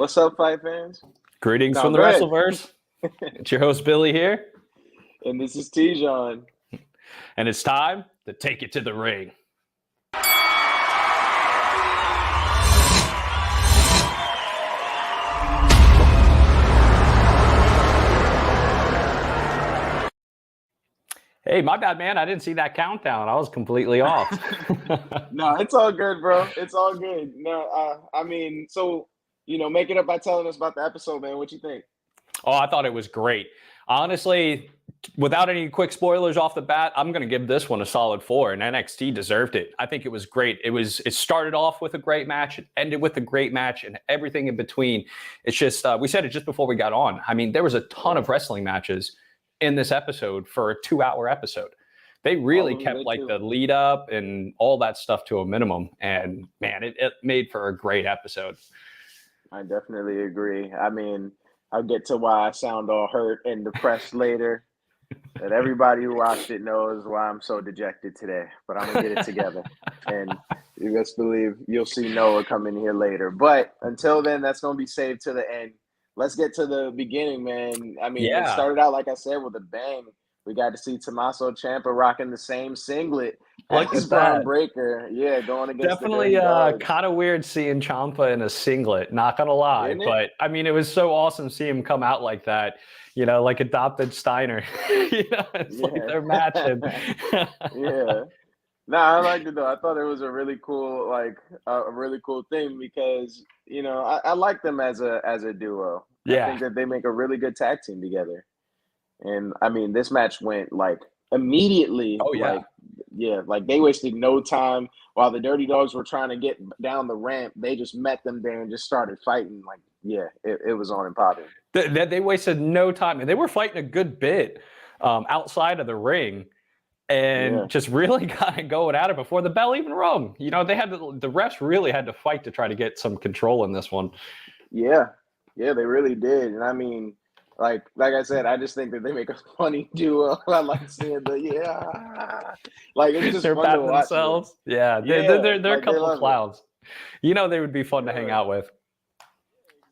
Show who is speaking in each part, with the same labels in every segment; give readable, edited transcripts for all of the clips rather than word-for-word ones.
Speaker 1: What's up, fight fans?
Speaker 2: Greetings
Speaker 1: No,
Speaker 2: from the
Speaker 1: go ahead.
Speaker 2: Wrestleverse. It's your host, Billy, here.
Speaker 1: And this is Tijon.
Speaker 2: And it's time to take it to the ring. Hey, my bad, man. I didn't see that countdown. I was completely off.
Speaker 1: No, it's all good, bro. It's all good. No, make it up by telling us about the episode, man. What you think?
Speaker 2: Oh, I thought it was great. Honestly, without any quick spoilers off the bat, I'm going to give this one a solid 4, and NXT deserved it. I think it was great. It started off with a great match, it ended with a great match, and everything in between. It's just, we said it just before we got on. I mean, there was a ton of wrestling matches in this episode for a 2-hour episode. They really kept the lead up and all that stuff to a minimum. And man, it made for a great episode.
Speaker 1: I definitely agree. I mean, I'll get to why I sound all hurt and depressed later. But everybody who watched it knows why I'm so dejected today. But I'm gonna get it together. And you best believe you'll see Noah come in here later. But until then, that's gonna be saved to the end. Let's get to the beginning, man. I mean, It started out, like I said, with a bang. We got to see Tommaso Ciampa rocking the same singlet as Braun Breaker. Yeah, going against
Speaker 2: definitely kind of weird seeing Ciampa in a singlet, not going to lie. But, I mean, it was so awesome to see him come out like that, you know, like adopted Steiner. It's like they're matching.
Speaker 1: Yeah. No, I liked it though. I thought it was a really cool, a really cool thing because I like them as a duo.
Speaker 2: Yeah,
Speaker 1: I think that they make a really good tag team together. And I mean, this match went immediately.
Speaker 2: Oh yeah,
Speaker 1: they wasted no time while the Dirty Dogs were trying to get down the ramp. They just met them there and just started fighting. It was on and popping.
Speaker 2: They wasted no time, and they were fighting a good bit outside of the ring. And just really kind of going at it before the bell even rung. They had the refs really had to fight to try to get some control in this one.
Speaker 1: Yeah, they really did. And I mean, like I said, I just think that they make a funny duo. I like seeing it's just
Speaker 2: they're
Speaker 1: fun to watch
Speaker 2: themselves. Yeah, they're a couple of clowns. They would be fun to hang out with.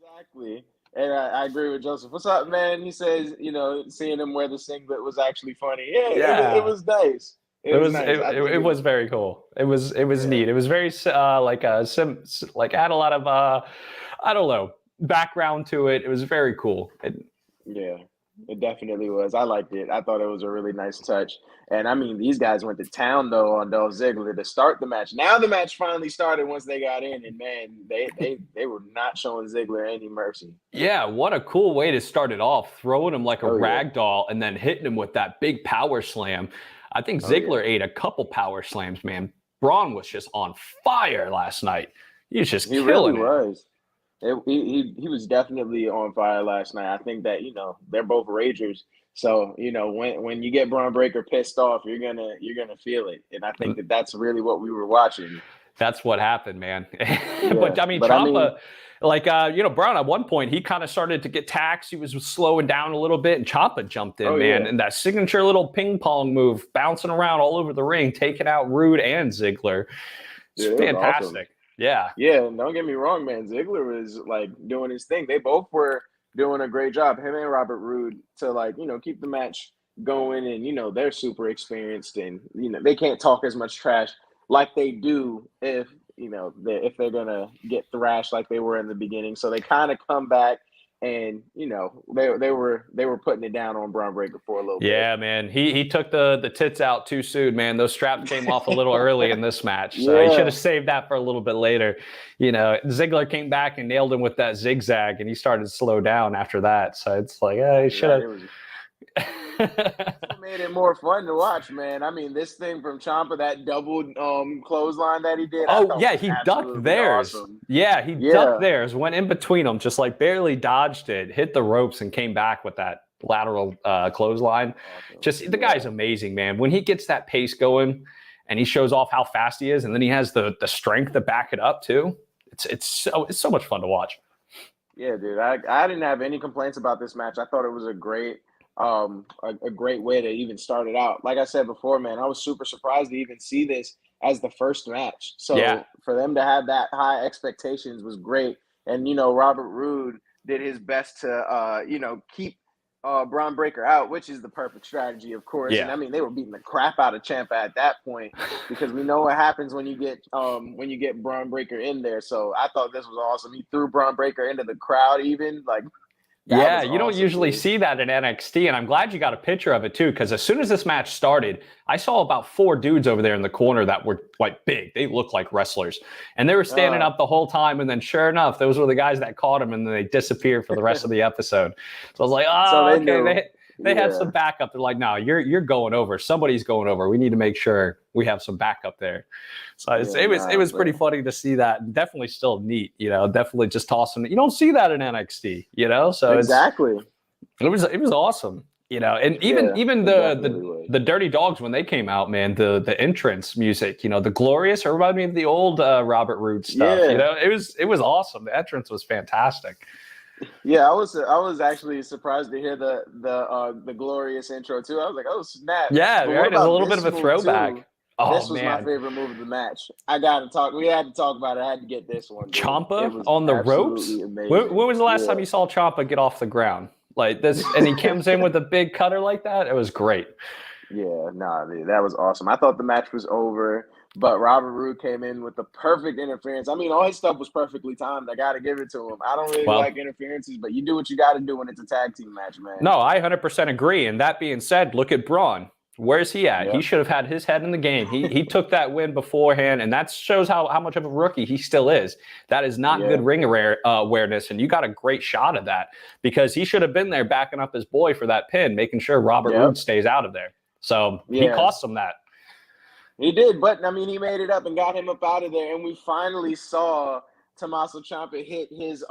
Speaker 1: Exactly. And I agree with Joseph. What's up, man? He says, seeing him wear the singlet was actually funny. Yeah. It was nice. It
Speaker 2: was very cool. It was neat. It was very had a lot of I don't know, background to it. It was very cool.
Speaker 1: It definitely was. I liked it. I thought it was a really nice touch. And I mean, these guys went to town though on Dolph Ziggler to start the match. Now the match finally started once they got in, and man, they were not showing Ziggler any mercy.
Speaker 2: Yeah, what a cool way to start it off, throwing him like a rag doll and then hitting him with that big power slam. I think Ziggler ate a couple power slams, man. Braun was just on fire last night. He was just killing it.
Speaker 1: Was. He was definitely on fire last night. I think that they're both ragers, so when you get Braun Breaker pissed off, you're gonna feel it, and I think that that's really what we were watching.
Speaker 2: That's what happened, man. But I mean, Ciampa, Braun at one point he kind of started to get taxed. He was slowing down a little bit, and Ciampa jumped in, man, and that signature little ping pong move, bouncing around all over the ring, taking out Rude and Ziggler. It's fantastic. Awesome. Yeah.
Speaker 1: Yeah, and don't get me wrong, man. Ziggler was doing his thing. They both were doing a great job, him and Robert Roode, to keep the match going. And they're super experienced, and they can't talk as much trash like they do if they're gonna get thrashed like they were in the beginning. So they kind of come back. And they were putting it down on Braun Breaker for a little bit.
Speaker 2: Yeah, man, he took the tits out too soon, man. Those straps came off a little early in this match, so he should have saved that for a little bit later. Ziggler came back and nailed him with that zigzag, and he started to slow down after that. So it's like, he should have.
Speaker 1: It made it more fun to watch, man. I mean, this thing from Ciampa, that double clothesline that he did.
Speaker 2: Oh yeah, he ducked theirs. Awesome. Yeah, he ducked theirs, went in between them, just barely dodged it, hit the ropes, and came back with that lateral clothesline. Awesome. The guy's amazing, man. When he gets that pace going, and he shows off how fast he is, and then he has the strength to back it up too. It's so much fun to watch.
Speaker 1: Yeah, dude. I didn't have any complaints about this match. I thought it was a great way to even start it out. Like I said before, man, I was super surprised to even see this as the first match. So for them to have that high expectations was great. And, Robert Roode did his best to, keep Braun Breaker out, which is the perfect strategy, of course.
Speaker 2: Yeah.
Speaker 1: And I mean, they were beating the crap out of Ciampa at that point because we know what happens when you get Braun Breaker in there. So I thought this was awesome. He threw Braun Breaker into the crowd, even like.
Speaker 2: Yeah,
Speaker 1: Was
Speaker 2: you don't
Speaker 1: awesome,
Speaker 2: usually
Speaker 1: dude.
Speaker 2: see that in NXT, and I'm glad you got a picture of it too, because as soon as this match started, I saw about 4 dudes over there in the corner that were like big. They looked like wrestlers, and they were standing up the whole time. And then, sure enough, those were the guys that caught him, and then they disappeared for the rest of the episode. So I was like,
Speaker 1: So they
Speaker 2: okay,
Speaker 1: knew.
Speaker 2: they had some backup. They're like, no, you're going over. Somebody's going over. We need to make sure we have some backup there. So it was pretty funny to see that. And definitely still neat, definitely just tossing. You don't see that in NXT, so
Speaker 1: exactly.
Speaker 2: It was awesome, and even the Dirty Dogs, when they came out, man, the entrance music, the Glorious, reminded me of the old Robert Roode stuff.
Speaker 1: Yeah.
Speaker 2: It was awesome. The entrance was fantastic.
Speaker 1: Yeah, I was actually surprised to hear the Glorious intro too. I was like, oh snap!
Speaker 2: Yeah, right. It's a little bit of a throwback.
Speaker 1: Too?
Speaker 2: Oh,
Speaker 1: this was my favorite move of the match. We had to talk about it. I had to get this one.
Speaker 2: Ciampa on the ropes.
Speaker 1: Amazing.
Speaker 2: When was the last time you saw Ciampa get off the ground like this? And he comes in with a big cutter like that. It was great.
Speaker 1: Yeah, dude, that was awesome. I thought the match was over, but Robert Roode came in with the perfect interference. I mean, all his stuff was perfectly timed. I got to give it to him. I don't really like interferences, but you do what you got to do when it's a tag team match, man.
Speaker 2: No, I 100% agree. And that being said, look at Braun. Where's he at?
Speaker 1: Yep.
Speaker 2: He should have had his head in the game. He took that win beforehand, and that shows how much of a rookie he still is. That is not good ring awareness, and you got a great shot of that because he should have been there backing up his boy for that pin, making sure Robert Roode stays out of there. So he cost him that.
Speaker 1: He did, but I mean, he made it up and got him up out of there, and we finally saw Tommaso Ciampa hit his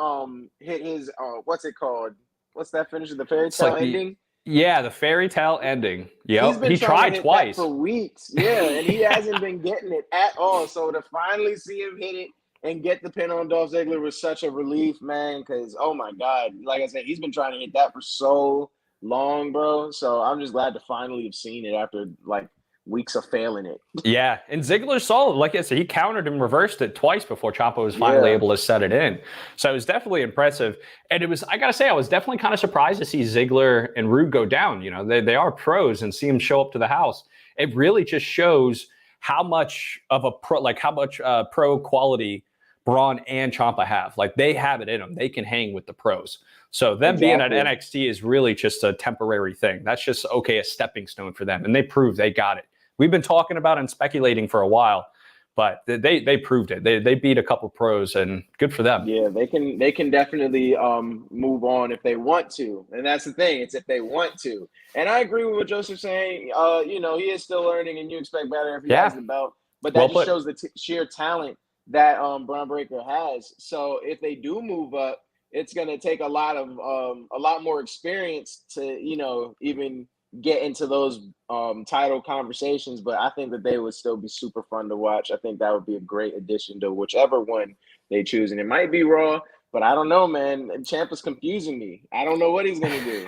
Speaker 1: what's it called? What's that finish of the fairy tale ending?
Speaker 2: The fairy tale ending. Yep. He tried twice
Speaker 1: for weeks. Yeah, and he hasn't been getting it at all. So to finally see him hit it and get the pin on Dolph Ziggler was such a relief, man. Because oh my God, like I said, he's been trying to hit that for so long, bro. So I'm just glad to finally have seen it after like weeks of failing it.
Speaker 2: Yeah, and Ziggler's solid. Like I said, he countered and reversed it twice before Ciampa was finally able to set it in. So it was definitely impressive. And I gotta say, I was definitely kind of surprised to see Ziggler and Roode go down. They are pros, and see them show up to the house. It really just shows how much of a pro quality Braun and Ciampa have. Like they have it in them. They can hang with the pros. So them being at NXT is really just a temporary thing. That's just a stepping stone for them. And they proved they got it. We've been talking about and speculating for a while, but they proved it. They beat a couple pros, and good for them.
Speaker 1: Yeah, they can definitely move on if they want to, and that's the thing. It's if they want to. And I agree with what Joseph's saying. He is still learning, and you expect better if he has the belt. But that just shows the sheer talent that Braun Breaker has. So if they do move up, it's going to take a lot more experience to even get into those title conversations, but I think that they would still be super fun to watch. I think that would be a great addition to whichever one they choose, and it might be Raw, but I don't know, man. Ciampa's confusing me. I don't know what he's gonna do.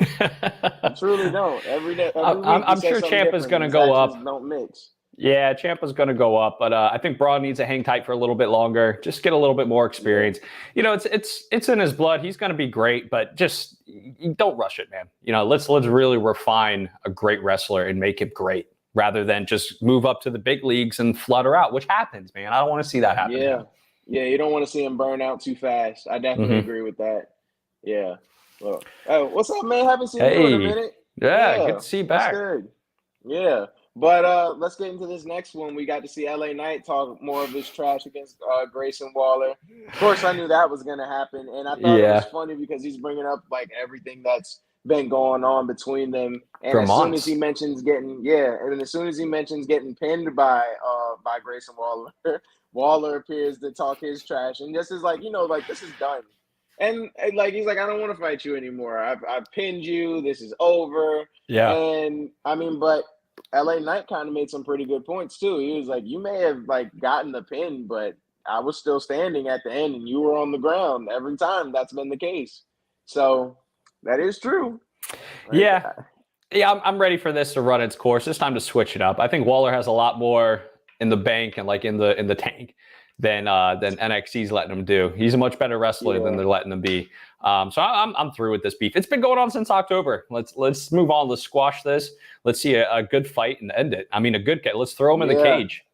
Speaker 1: I truly don't. Every week
Speaker 2: I'm sure Ciampa's gonna go up.
Speaker 1: Don't mix.
Speaker 2: Yeah, Ciampa's going to go up, but I think Braun needs to hang tight for a little bit longer. Just get a little bit more experience. It's in his blood. He's going to be great, but just don't rush it, man. Let's really refine a great wrestler and make him great, rather than just move up to the big leagues and flutter out, which happens, man. I don't want to see that happen.
Speaker 1: Yeah, you don't want to see him burn out too fast. I definitely agree with that. Yeah. Well, what's up, man? Haven't seen you in a minute.
Speaker 2: Yeah, good to see you back.
Speaker 1: That's good. Yeah. But let's get into this next one. We got to see LA Knight talk more of his trash against Grayson Waller. Of course, I knew that was going to happen. And I thought it was funny because he's bringing up like everything that's been going on between them. And as soon as he mentions getting pinned by Grayson Waller, Waller appears to talk his trash. And this is like, this is done. And like he's like, I don't want to fight you anymore. I've pinned you. This is over. Yeah. And I mean, but LA Knight kind of made some pretty good points too. He was like, you may have like gotten the pin, but I was still standing at the end and you were on the ground every time. That's been the case. So that is true.
Speaker 2: Yeah. I'm ready for this to run its course. It's time to switch it up. I think Waller has a lot more in the bank and like in the tank than NXT's letting him do. He's a much better wrestler than they're letting him be. So I'm through with this beef. It's been going on since October. Let's move on. Let's squash this. Let's see a good fight and end it. I mean, let's throw him in the cage.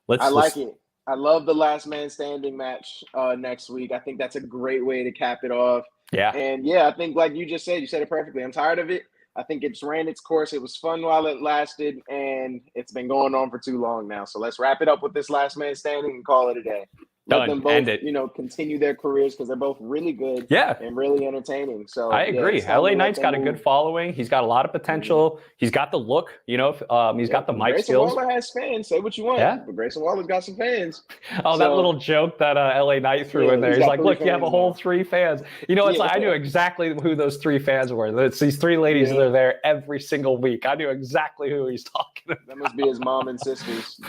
Speaker 1: I like it. I love the last man standing match next week. I think that's a great way to cap it off.
Speaker 2: Yeah.
Speaker 1: And yeah, I think like you said it perfectly. I'm tired of it. I think it's ran its course. It was fun while it lasted, and it's been going on for too long now. So let's wrap it up with this last man standing and call it a day. Let them both, continue their careers because they're both really good and really entertaining. So
Speaker 2: I agree. LA Knight's got a good following. He's got a lot of potential. Mm-hmm. He's got the look, he's got the mic skills.
Speaker 1: Grayson Waller has fans. Say what you want. Yeah. But Grayson Waller's got some fans.
Speaker 2: Oh, that little joke that LA Knight threw in there. He's like, look, you have a whole 3 fans. It's like I knew exactly who those 3 fans were. It's these 3 ladies that are there every single week. I knew exactly who he's talking about.
Speaker 1: That must be his mom and sisters.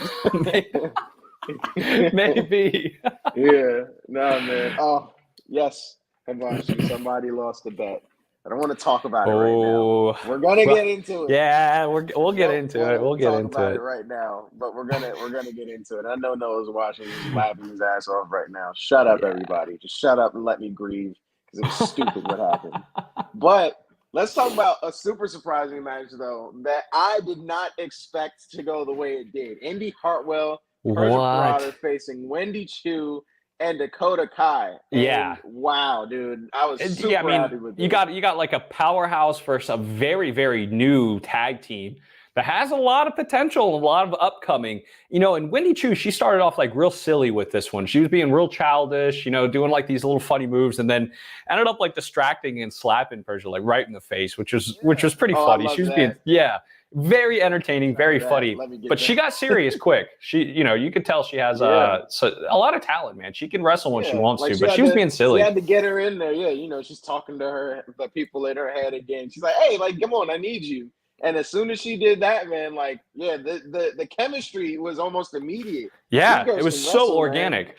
Speaker 2: Maybe.
Speaker 1: Yeah. No, man. Oh, yes. Hibachi, somebody lost the bet. I don't want to talk about it right now. We're gonna get into it.
Speaker 2: Yeah, we'll get into it. We'll get into it
Speaker 1: right now. But we're gonna get into it. I know Noah's watching. He's laughing his ass off right now. Shut up, everybody. Just shut up and let me grieve because it was stupid what happened. But let's talk about a super surprising match though that I did not expect to go the way it did. Indy Hartwell. Persia facing Wendy Chu and Dakota Kai. And wow, dude. I was super happy with this.
Speaker 2: You got like a powerhouse versus a very, very new tag team that has a lot of potential, a lot of upcoming. And Wendy Chu, she started off like real silly with this one. She was being real childish, doing like these little funny moves, and then ended up like distracting and slapping Persia like right in the face, which was pretty funny. She was being very entertaining, very funny, but she got serious quick. She, you could tell she has a lot of talent, man. She can wrestle when she wants to, but she was being silly.
Speaker 1: She had to get her in there. Yeah, she's talking to the people in her head again. She's like, hey, like, come on, I need you. And as soon as she did that, man, like, the chemistry was almost immediate.
Speaker 2: Yeah, it was so organic.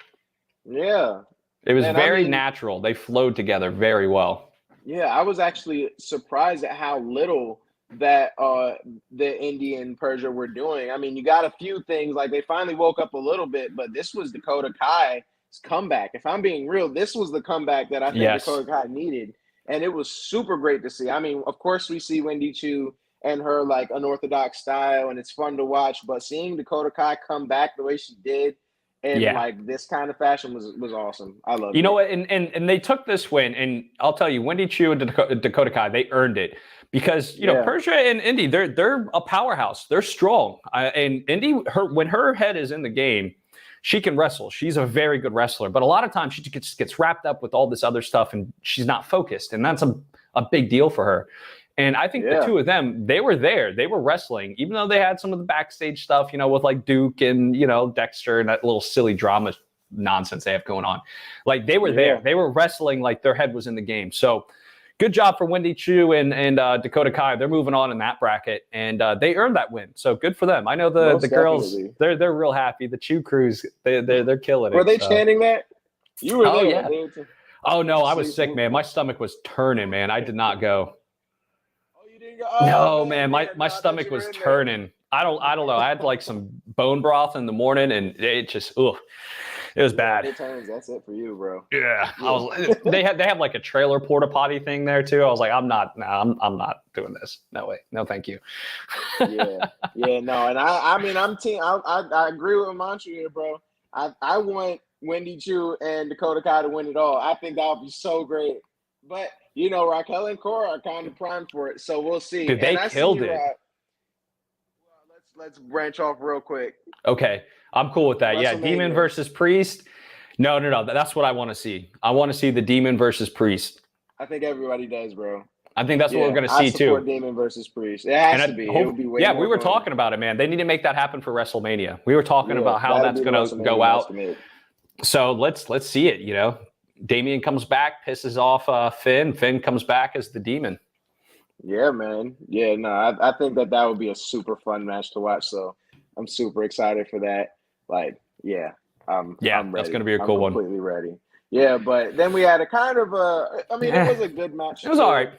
Speaker 1: Man. Yeah.
Speaker 2: It was very natural. They flowed together very well.
Speaker 1: Yeah, I was actually surprised at how little that the Indian Persia were doing. I mean, you got a few things, like they finally woke up a little bit, but this was Dakota Kai's comeback. If I'm being real, this was the comeback that I think Dakota Kai needed. And it was super great to see. I mean, of course we see Wendy Chu and her like unorthodox style, and it's fun to watch, but seeing Dakota Kai come back the way she did in like this kind of fashion was awesome. I love it.
Speaker 2: You know what? And they took this win, and I'll tell you, Wendy Chu and Dakota Kai, they earned it. Because Persia and Indy, they're a powerhouse. They're strong, and Indy, when her head is in the game, she can wrestle. She's a very good wrestler. But a lot of times she just gets wrapped up with all this other stuff, and she's not focused. And that's a big deal for her. And I think the two of them, they were there. They were wrestling, even though they had some of the backstage stuff, with like Duke and Dexter and that little silly drama nonsense they have going on. Like they were there. They were wrestling like their head was in the game. So. Good job for Wendy Chu and Dakota Kai. They're moving on in that bracket, and they earned that win. So good for them. I know the girls, they're real happy. The Chu crews, they're killing it.
Speaker 1: Were they chanting that? You were there.
Speaker 2: Yeah. Oh no, I was sick, man. My stomach was turning, man. I did not go.
Speaker 1: Oh, you didn't go? Oh,
Speaker 2: no, man. My stomach was turning. I don't know. I had like some bone broth in the morning, and it just it was bad.
Speaker 1: That's it for you, bro.
Speaker 2: Yeah. They have like a trailer porta potty thing there too. I was like, I'm not doing this. No way. No, thank you.
Speaker 1: No. And I mean, I agree with Mantra here, bro. I want Wendy Chu and Dakota Kai to win it all. I think that would be so great. But Raquel and Cora are kind of primed for it, so we'll see.
Speaker 2: Dude, they killed it.
Speaker 1: Let's branch off real quick.
Speaker 2: Okay. I'm cool with that. Yeah, Demon versus Priest. No. That's what I want to see. I want to see the Demon versus Priest.
Speaker 1: I think everybody does, bro.
Speaker 2: I think that's what we're going to see, too. I
Speaker 1: support Demon versus Priest. It has to be. It would be way more
Speaker 2: we were
Speaker 1: fun.
Speaker 2: Talking about it, man. They need to make that happen for WrestleMania. We were talking about how that's going to go out. So let's see it, Damian comes back, pisses off Finn. Finn comes back as the Demon.
Speaker 1: Yeah, man. Yeah, no, I think that would be a super fun match to watch. So I'm super excited for that. Like, I'm ready.
Speaker 2: That's going to be a cool one.
Speaker 1: I'm completely ready. Yeah, but then we had a kind of it was a good match.
Speaker 2: It was all right.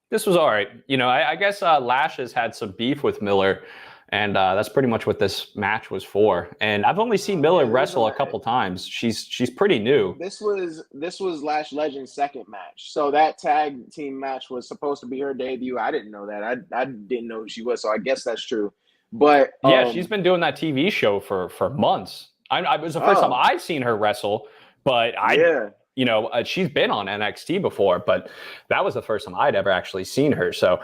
Speaker 2: This was all right. I guess Lash has had some beef with Miller, And that's pretty much what this match was for. And I've only seen Miller wrestle a couple times. She's pretty new.
Speaker 1: This was Lash Legend's second match. So that tag team match was supposed to be her debut. I didn't know that. I didn't know who she was. So I guess that's true. But
Speaker 2: yeah, she's been doing that TV show for months. It was the first time I'd seen her wrestle, but she's been on NXT before, but that was the first time I'd ever actually seen her. So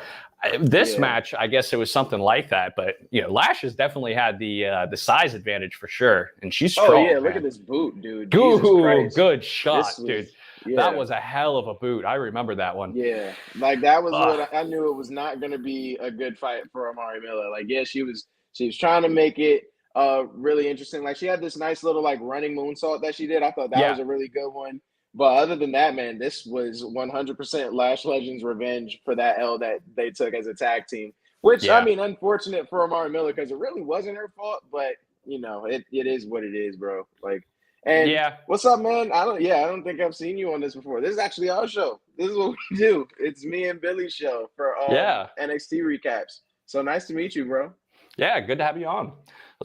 Speaker 2: this match, I guess it was something like that. But Lash has definitely had the size advantage for sure, and she's strong. Oh
Speaker 1: yeah, look at this boot, dude.
Speaker 2: Ooh, good shot, dude. Yeah. That was a hell of a boot. I remember that one.
Speaker 1: Yeah, like that was what I knew. It was not going to be a good fight for Amari Miller. Like, yeah, she was trying to make it really interesting. Like, she had this nice little like running moonsault that she did. I thought that was a really good one. But other than that, man, this was 100% Lash Legend's revenge for that L that they took as a tag team. Which, I mean, unfortunate for Amari Miller because it really wasn't her fault. But, it is what it is, bro. Like, and what's up, man? I don't think I've seen you on this before. This is actually our show. This is what we do. It's me and Billy's show for NXT recaps. So nice to meet you, bro.
Speaker 2: Yeah, good to have you on.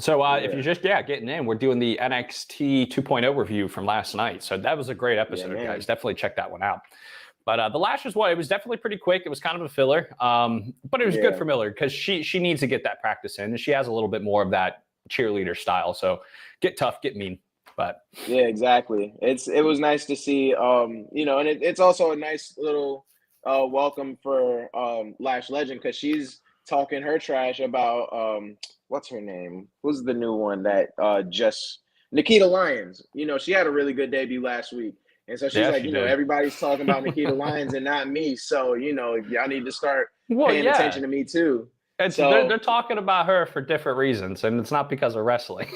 Speaker 2: So if you're just getting in, we're doing the NXT 2.0 review from last night. So that was a great episode, guys. Definitely check that one out. But the Lash was it was definitely pretty quick. It was kind of a filler, but it was good for Miller because she needs to get that practice in, and she has a little bit more of that cheerleader style. So get tough, get mean. But
Speaker 1: yeah, exactly. It was nice to see, and it's also a nice little welcome for Lash Legend because she's talking her trash about what's her name? Who's the new one that just Nikita Lyons? She had a really good debut last week. And so she's like, everybody's talking about Nikita Lyons and not me. So, y'all need to start paying attention to me too.
Speaker 2: And so they're talking about her for different reasons, and it's not because of wrestling.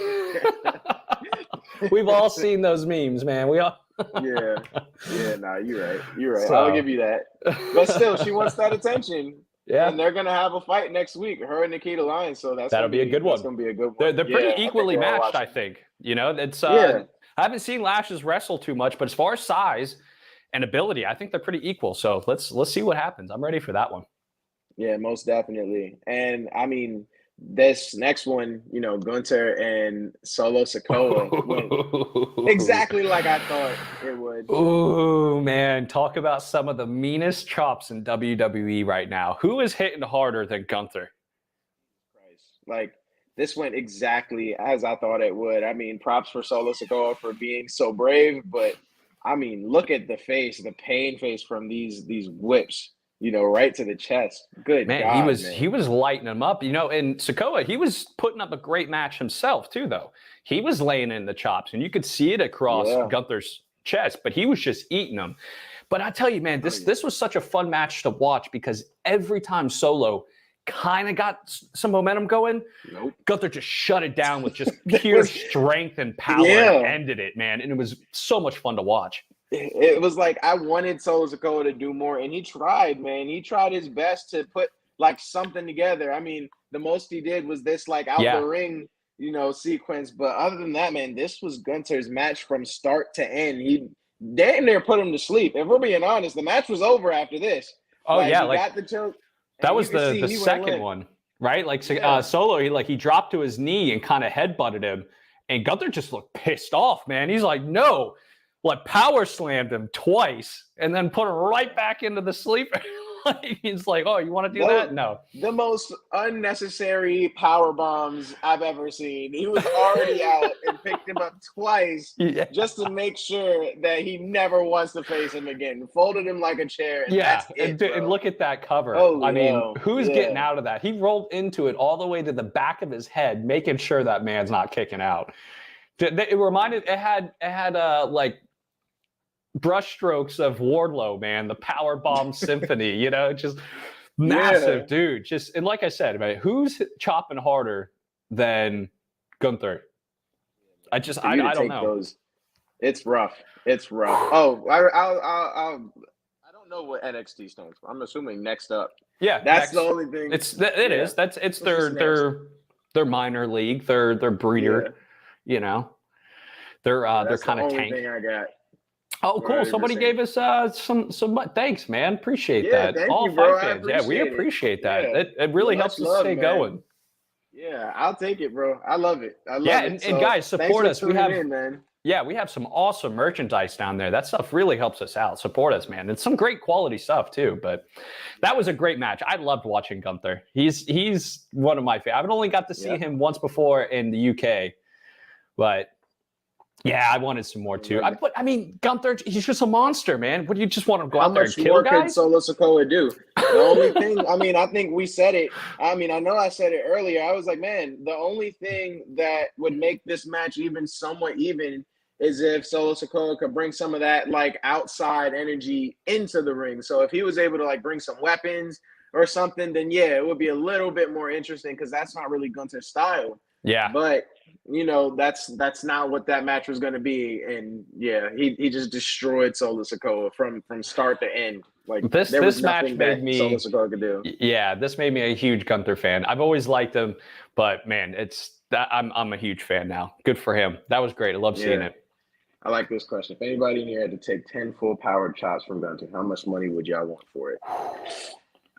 Speaker 2: We've all seen those memes, man. We all
Speaker 1: you're right. So, I'll give you that. But still, she wants that attention. Yeah, and they're gonna have a fight next week, her and Nikita Lyons. So that'll be a good one. That's gonna be a good one.
Speaker 2: They're pretty equally matched, I think. It's I haven't seen Lashes wrestle too much, but as far as size and ability, I think they're pretty equal. So let's see what happens. I'm ready for that one.
Speaker 1: Yeah, most definitely. And I mean, this next one, Gunther and Solo Sikoa went exactly like I thought it would.
Speaker 2: Ooh, man. Talk about some of the meanest chops in WWE right now. Who is hitting harder than Gunther?
Speaker 1: Like, this went exactly as I thought it would. I mean, props for Solo Sikoa for being so brave, but I mean, look at the face, the pain face from these whips. Right to the chest. Good
Speaker 2: man.
Speaker 1: God,
Speaker 2: he was lighting him up. And Sikoa, he was putting up a great match himself too, though. He was laying in the chops, and you could see it across Gunther's chest, but he was just eating them. But I tell you, man, this was such a fun match to watch because every time Solo kind of got some momentum going, Gunther just shut it down with just pure strength and power and ended it, man. And it was so much fun to watch.
Speaker 1: It was like I wanted Solo Sikoa to do more, and he tried, man. He tried his best to put like something together. I mean, the most he did was this like out the ring, sequence. But other than that, man, this was Gunther's match from start to end. He damn near put him to sleep. If we're being honest, the match was over after this. Got the choke.
Speaker 2: That was the second one, right? Like Solo, he dropped to his knee and kind of headbutted him, and Gunther just looked pissed off, man. He's like, no. Power slammed him twice and then put him right back into the sleeper. He's like, oh, you want to do that? No.
Speaker 1: The most unnecessary power bombs I've ever seen. He was already out and picked him up twice just to make sure that he never wants to face him again. Folded him like a chair. And that's it,
Speaker 2: and look at that cover. Who's getting out of that? He rolled into it all the way to the back of his head, making sure that man's not kicking out. It had brushstrokes of Wardlow, man, the power bomb symphony, just massive dude. And like I said, man, who's chopping harder than Gunther? I don't know.
Speaker 1: Those. It's rough. Oh, I don't know what NXT stands for. I'm assuming next up.
Speaker 2: Yeah,
Speaker 1: that's the only thing.
Speaker 2: It's their minor league, their breeder. They're kind of tank.
Speaker 1: Thing I got.
Speaker 2: Oh, cool! Somebody gave us some. Thanks, man. Appreciate that.
Speaker 1: Thank
Speaker 2: all
Speaker 1: you, bro.
Speaker 2: Fight fans. We appreciate that. It really helps us stay going.
Speaker 1: Yeah, I'll take it, bro. I love it. I
Speaker 2: Yeah,
Speaker 1: love it.
Speaker 2: and
Speaker 1: So
Speaker 2: guys,
Speaker 1: thanks
Speaker 2: support
Speaker 1: for
Speaker 2: us.
Speaker 1: tuning in, man.
Speaker 2: Yeah, we have some awesome merchandise down there. That stuff really helps us out. Support us, man. It's some great quality stuff too. But that was a great match. I loved watching Gunther. He's one of my favorites. I've only got to see him once before in the UK, but yeah, I wanted some more too. But I mean, Gunther, he's just a monster, man. What do you just want to go out there and kill
Speaker 1: How much more could
Speaker 2: guys?
Speaker 1: Solo Sikoa do? The only thing, I mean, I think we said it. I mean, I know I said it earlier. I was like, man, the only thing that would make this match even somewhat even is if Solo Sikoa could bring some of that like outside energy into the ring. So if he was able to like bring some weapons or something, then yeah, it would be a little bit more interesting because that's not really Gunther's style.
Speaker 2: Yeah.
Speaker 1: But you know, that's not what that match was going to be. And yeah, he just destroyed Solo Sikoa from start to end. Like
Speaker 2: this match made me
Speaker 1: Solo Sikoa could do.
Speaker 2: Yeah, this made me a huge Gunther fan. I've always liked him, but man, it's that I'm a huge fan now. Good for him. That was great. I love seeing it.
Speaker 1: I like this question. If anybody in here had to take 10 full powered chops from Gunther, how much money would y'all want for it?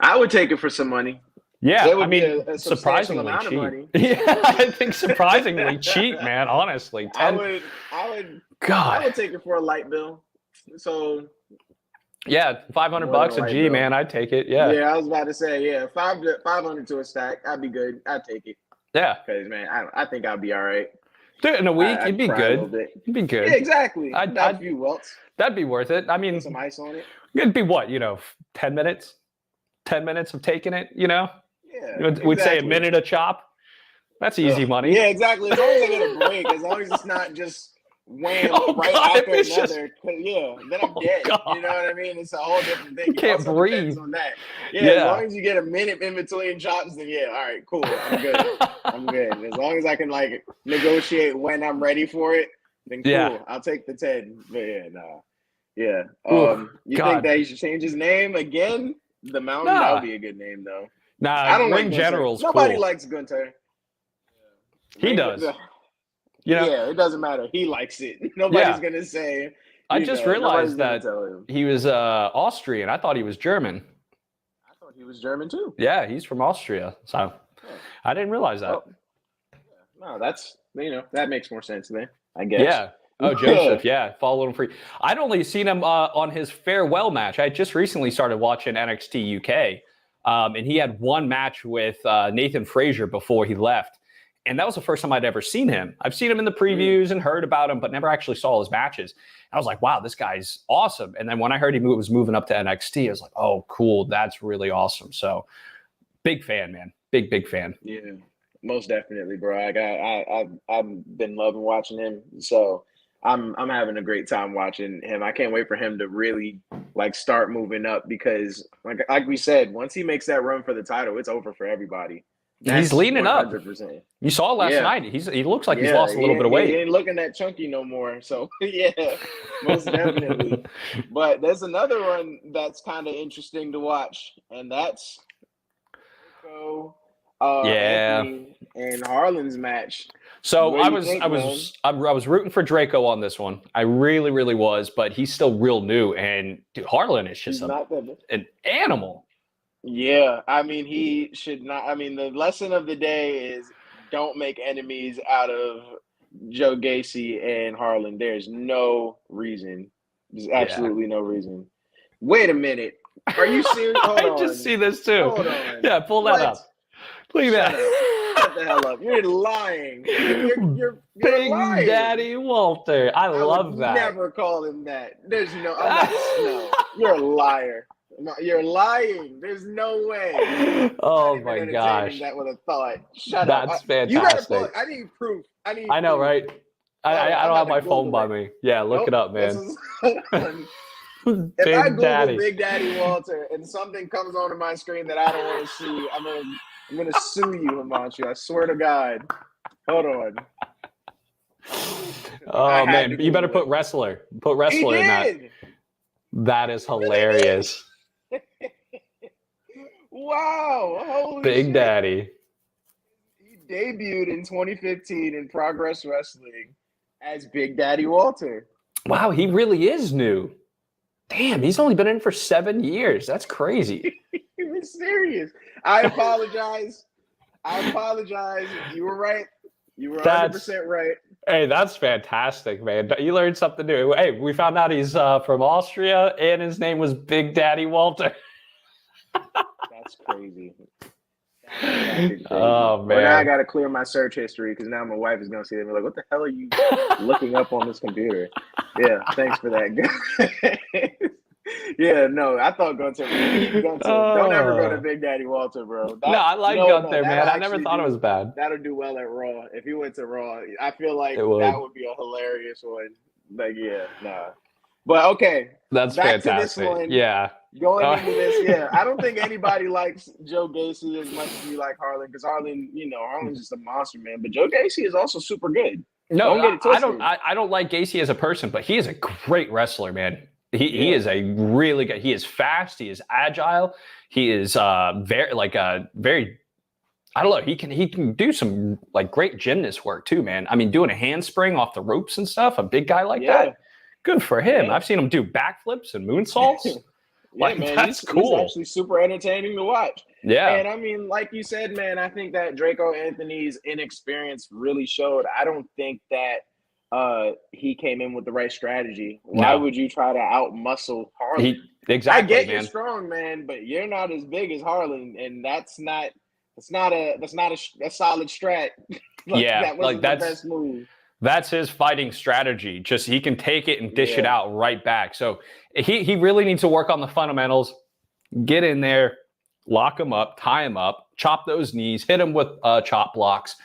Speaker 1: I would take it for some money.
Speaker 2: Yeah, I mean, surprisingly cheap. Yeah, I think surprisingly cheap, man. Honestly, 10.
Speaker 1: I would take it for a light bill. So
Speaker 2: yeah, $500 a G, bill. Man. I'd take it. Yeah.
Speaker 1: Yeah, I was about to say, 500 to a stack. I'd be good. I'd take it.
Speaker 2: Yeah.
Speaker 1: Because man, I think I'd be all right.
Speaker 2: Dude, in a week, you'd be good. You'd be good.
Speaker 1: Yeah, exactly. I'd a few welts.
Speaker 2: That'd be worth it. I mean,
Speaker 1: put some ice on it.
Speaker 2: It'd be what, 10 minutes? 10 minutes of taking it,
Speaker 1: Yeah.
Speaker 2: We'd say a minute a chop. That's easy money.
Speaker 1: Yeah, exactly. As long as I get a break, as long as it's not just wham after another. Then I'm dead. You know what I mean? It's a whole different thing.
Speaker 2: You can't breathe.
Speaker 1: On that. Yeah, as long as you get a minute in between chops, then all right, cool. I'm good. I'm good. As long as I can like negotiate when I'm ready for it, then cool. I'll take the 10. But you think that he should change his name again? The Mountain? That would be a good name though.
Speaker 2: Nah, I don't Ring General's cool.
Speaker 1: Nobody likes Gunther.
Speaker 2: He does.
Speaker 1: Yeah, it doesn't matter. He likes it. Nobody's gonna say.
Speaker 2: I just realized that he was Austrian. I thought he was German.
Speaker 1: I thought he was German too.
Speaker 2: Yeah, he's from Austria. So I didn't realize that.
Speaker 1: No, that's that makes more sense then, I guess.
Speaker 2: Yeah. Oh, Joseph, followed him free. I'd only seen him on his farewell match. I just recently started watching NXT UK, and he had one match with Nathan Frazier before he left. And that was the first time I'd ever seen him. I've seen him in the previews and heard about him, but never actually saw his matches. I was like, wow, this guy's awesome. And then when I heard he was moving up to NXT, I was like, oh, cool. That's really awesome. So big fan, man. Big fan.
Speaker 1: Yeah, most definitely, bro. I've been loving watching him. So I'm having a great time watching him. I can't wait for him to really like start moving up because like we said, once he makes that run for the title, it's over for everybody.
Speaker 2: He's leaning
Speaker 1: 100%.
Speaker 2: up. You saw last night. He looks like he's lost a little bit of weight.
Speaker 1: He ain't looking that chunky no more. So most definitely. But there's another one that's kind of interesting to watch, and that's Draco, Anthony and Harland's match.
Speaker 2: So I was rooting for Draco on this one. I really, really was, but he's still real new, and dude, Harland is just an animal.
Speaker 1: Yeah, I mean, he should not. I mean, the lesson of the day is don't make enemies out of Joe Gacy and Harland. There's no reason. There's absolutely no reason. Wait a minute. Are you serious? Hold on.
Speaker 2: I just see this too.
Speaker 1: Hold on.
Speaker 2: Yeah, pull that up. Look at that.
Speaker 1: Shut the hell up. You're lying. You're
Speaker 2: Big
Speaker 1: lying.
Speaker 2: Daddy Walter. I love that.
Speaker 1: Never call him that. There's no. You're a liar. No, you're lying. There's no way.
Speaker 2: Oh my gosh.
Speaker 1: That would have thought. Shut up.
Speaker 2: That's fantastic.
Speaker 1: I need proof.
Speaker 2: I know, right? I don't have my phone by me. Yeah, look it up, man.
Speaker 1: If I Google Big Daddy Walter and something comes onto my screen that I don't want to see, I'm gonna sue you, Himanshu. I swear to God. Hold on.
Speaker 2: Oh man, you better put wrestler. Put wrestler in that. That is hilarious.
Speaker 1: Wow. Holy
Speaker 2: Big
Speaker 1: shit.
Speaker 2: Daddy.
Speaker 1: He debuted in 2015 in Progress Wrestling as Big Daddy Walter.
Speaker 2: Wow, he really is new. Damn, he's only been in for 7 years. That's crazy.
Speaker 1: He was serious. I apologize. I apologize. You were right. You were 100% right.
Speaker 2: Hey, that's fantastic, man. You learned something new. Hey, we found out he's from Austria, and his name was Big Daddy Walter.
Speaker 1: That's crazy. Crazy.
Speaker 2: Oh, man.
Speaker 1: Well, now I got to clear my search history because now my wife is going to see it and be like, what the hell are you looking up on this computer? Yeah, thanks for that. Yeah, no, I thought Gunther. Don't ever go to Big Daddy Walter, bro.
Speaker 2: No, I like Gunther, man. I never thought it was bad.
Speaker 1: That'll do well at Raw. If he went to Raw, I feel like that would be a hilarious one. Like, yeah, nah. But okay,
Speaker 2: that's
Speaker 1: back
Speaker 2: fantastic.
Speaker 1: To this one.
Speaker 2: Yeah.
Speaker 1: Going into this, yeah, I don't think anybody likes Joe Gacy as much as you like Harland, because Harland's just a monster, man. But Joe Gacy is also super good.
Speaker 2: No, I don't like Gacy as a person, but he is a great wrestler, man. He is a really good. He is fast. He is agile. He is very. I don't know. He can do some like great gymnast work too, man. I mean, doing a handspring off the ropes and stuff. A big guy like that. Good for him. I've seen him do backflips and moonsaults.
Speaker 1: Man, that's cool. He's actually super entertaining to watch.
Speaker 2: Yeah.
Speaker 1: And I mean, like you said, man, I think that Draco Anthony's inexperience really showed. I don't think that he came in with the right strategy. Why would you try to outmuscle Harland?
Speaker 2: Exactly.
Speaker 1: I get you're strong, man, but you're not as big as Harland, and that's not a solid strat. That wasn't the best move.
Speaker 2: That's his fighting strategy. Just he can take it and dish it out right back. So he really needs to work on the fundamentals. Get in there, lock him up, tie him up, chop those knees, hit him with chop blocks.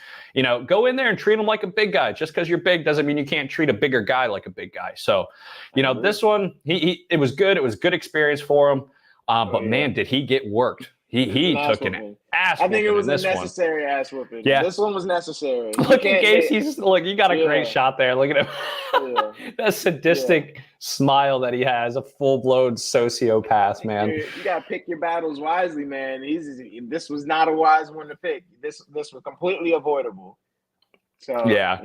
Speaker 2: Go in there and treat him like a big guy. Just because you're big doesn't mean you can't treat a bigger guy like a big guy. So, this one, it was good. It was good experience for him. But man, did he get worked. He took an ass whooping.
Speaker 1: I think it was a necessary ass whooping. Yeah. This one was necessary.
Speaker 2: Look at Gacy's. Look, you got a great shot there. Look at him. That sadistic smile that he has. A full-blown sociopath, man.
Speaker 1: You got to pick your battles wisely, man. This was not a wise one to pick. This was completely avoidable. So, yeah,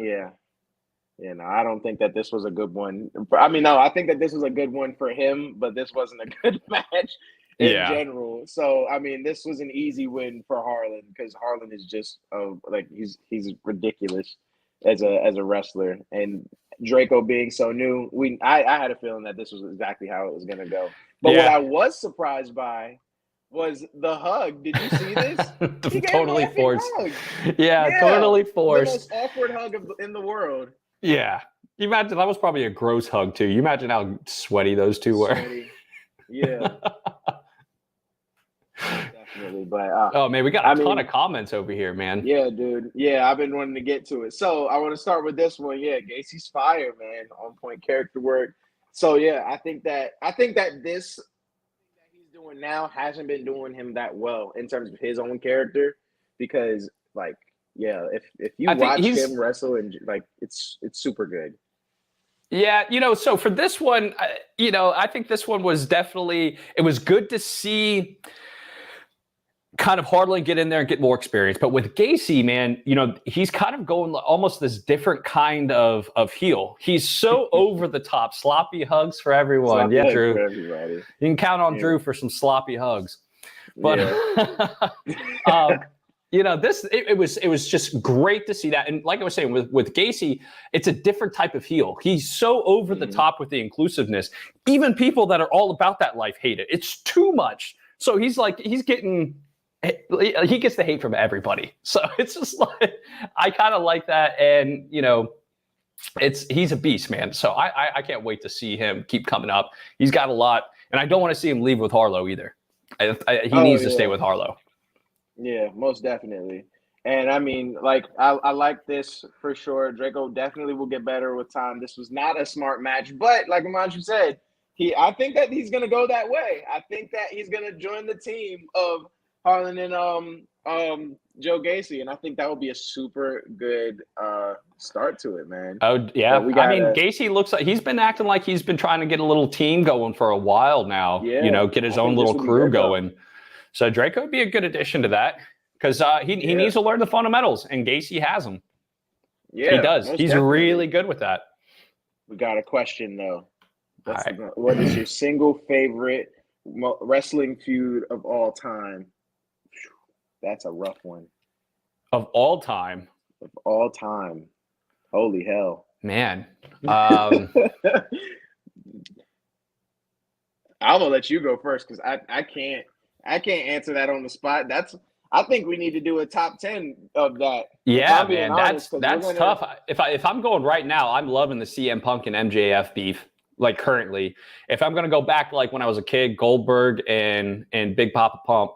Speaker 1: no, I don't think that this was a good one. I mean, no, I think that this was a good one for him, but this wasn't a good match. In general. So, I mean, this was an easy win for Harland because Harland is just he's ridiculous as a wrestler. And Draco being so new, I had a feeling that this was exactly how it was going to go. But what I was surprised by was the hug. Did you see this?
Speaker 2: Totally forced. Yeah, totally forced.
Speaker 1: The most awkward hug in the world.
Speaker 2: Yeah. You imagine that was probably a gross hug too. You imagine how sweaty those two were.
Speaker 1: Yeah. Definitely, but
Speaker 2: oh man, we got a ton of comments over here, man.
Speaker 1: Yeah, dude. Yeah, I've been wanting to get to it. So I want to start with this one. Yeah, Gacy's fire, man. On point character work. So yeah, I think that this that he's doing now hasn't been doing him that well in terms of his own character, because if you watch him wrestle and it's super good.
Speaker 2: Yeah, so for this one, I think this one was definitely, it was good to see kind of Harland get in there and get more experience. But with Gacy, man, he's kind of going almost this different kind of heel. He's so over the top. Sloppy hugs for everyone.
Speaker 1: Sloppy
Speaker 2: Drew.
Speaker 1: For everybody.
Speaker 2: You can count on Drew for some sloppy hugs. But it was just great to see that. And like I was saying, with Gacy, it's a different type of heel. He's so over the top with the inclusiveness. Even people that are all about that life hate it. It's too much. So he gets the hate from everybody. So it's just like, I kind of like that. And, he's a beast, man. So I can't wait to see him keep coming up. He's got a lot. And I don't want to see him leave with Harlow either. He needs to stay with Harlow. Yeah,
Speaker 1: most definitely. And I mean, I like this for sure. Draco definitely will get better with time. This was not a smart match, but like Himanshu said, I think that he's gonna go that way. I think that he's gonna join the team of Harland and Joe Gacy, and I think that would be a super good start to it, man.
Speaker 2: Oh yeah, Gacy looks like he's been acting like he's been trying to get a little team going for a while now. Yeah, get his own little crew going. So Draco would be a good addition to that because he needs to learn the fundamentals, and Gacy has them. Yeah, he does. He's really good with that.
Speaker 1: We got a question though. What is your single favorite wrestling feud of all time? That's a rough one. Of all time. Holy hell.
Speaker 2: Man.
Speaker 1: I'm gonna let you go first because I can't answer that on the spot. I think we need to do a top 10 of that.
Speaker 2: Yeah, man, that's tough. If I'm going right now, I'm loving the CM Punk and MJF beef. Like currently, if I'm gonna go back like when I was a kid, Goldberg and Big Papa Pump,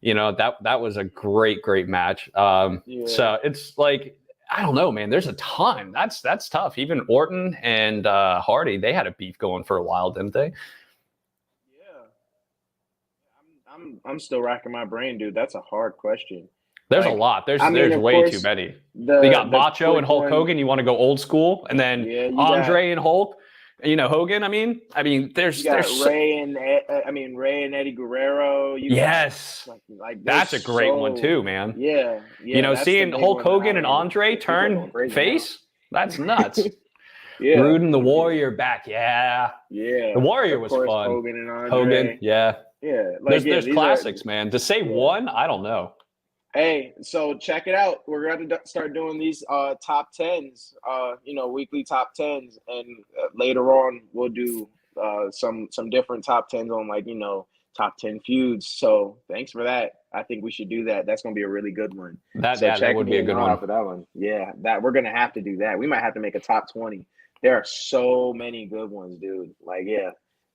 Speaker 2: you know, that was a great match. So it's like, I don't know, man. There's a ton. That's tough. Even Orton and Hardy, they had a beef going for a while, didn't they?
Speaker 1: I'm still racking my brain, dude. That's a hard question.
Speaker 2: There's a lot. There's way too many. We got Macho and Hulk Hogan. You want to go old school, and then Andre and Hulk. You know, Hogan. I mean, there's
Speaker 1: Ray and Eddie Guerrero.
Speaker 2: Yes, like that's a great one too, man.
Speaker 1: Yeah.
Speaker 2: You know, seeing Hulk Hogan and Andre turn face, that's nuts.
Speaker 1: Yeah,
Speaker 2: Rude the Warrior back. Yeah.
Speaker 1: The
Speaker 2: Warrior was fun.
Speaker 1: Hogan and Andre.
Speaker 2: Hogan, yeah.
Speaker 1: Like,
Speaker 2: there's classics, man. To say one, I don't know.
Speaker 1: Hey, so check it out. We're going to start doing these top 10s, weekly top 10s. And later on, we'll do some different top 10s on, like, top 10 feuds. So thanks for that. I think we should do that. That's going to be a really good one.
Speaker 2: That would be a good one.
Speaker 1: For that one. Yeah, we're going to have to do that. We might have to make a top 20. There are so many good ones, dude. Like,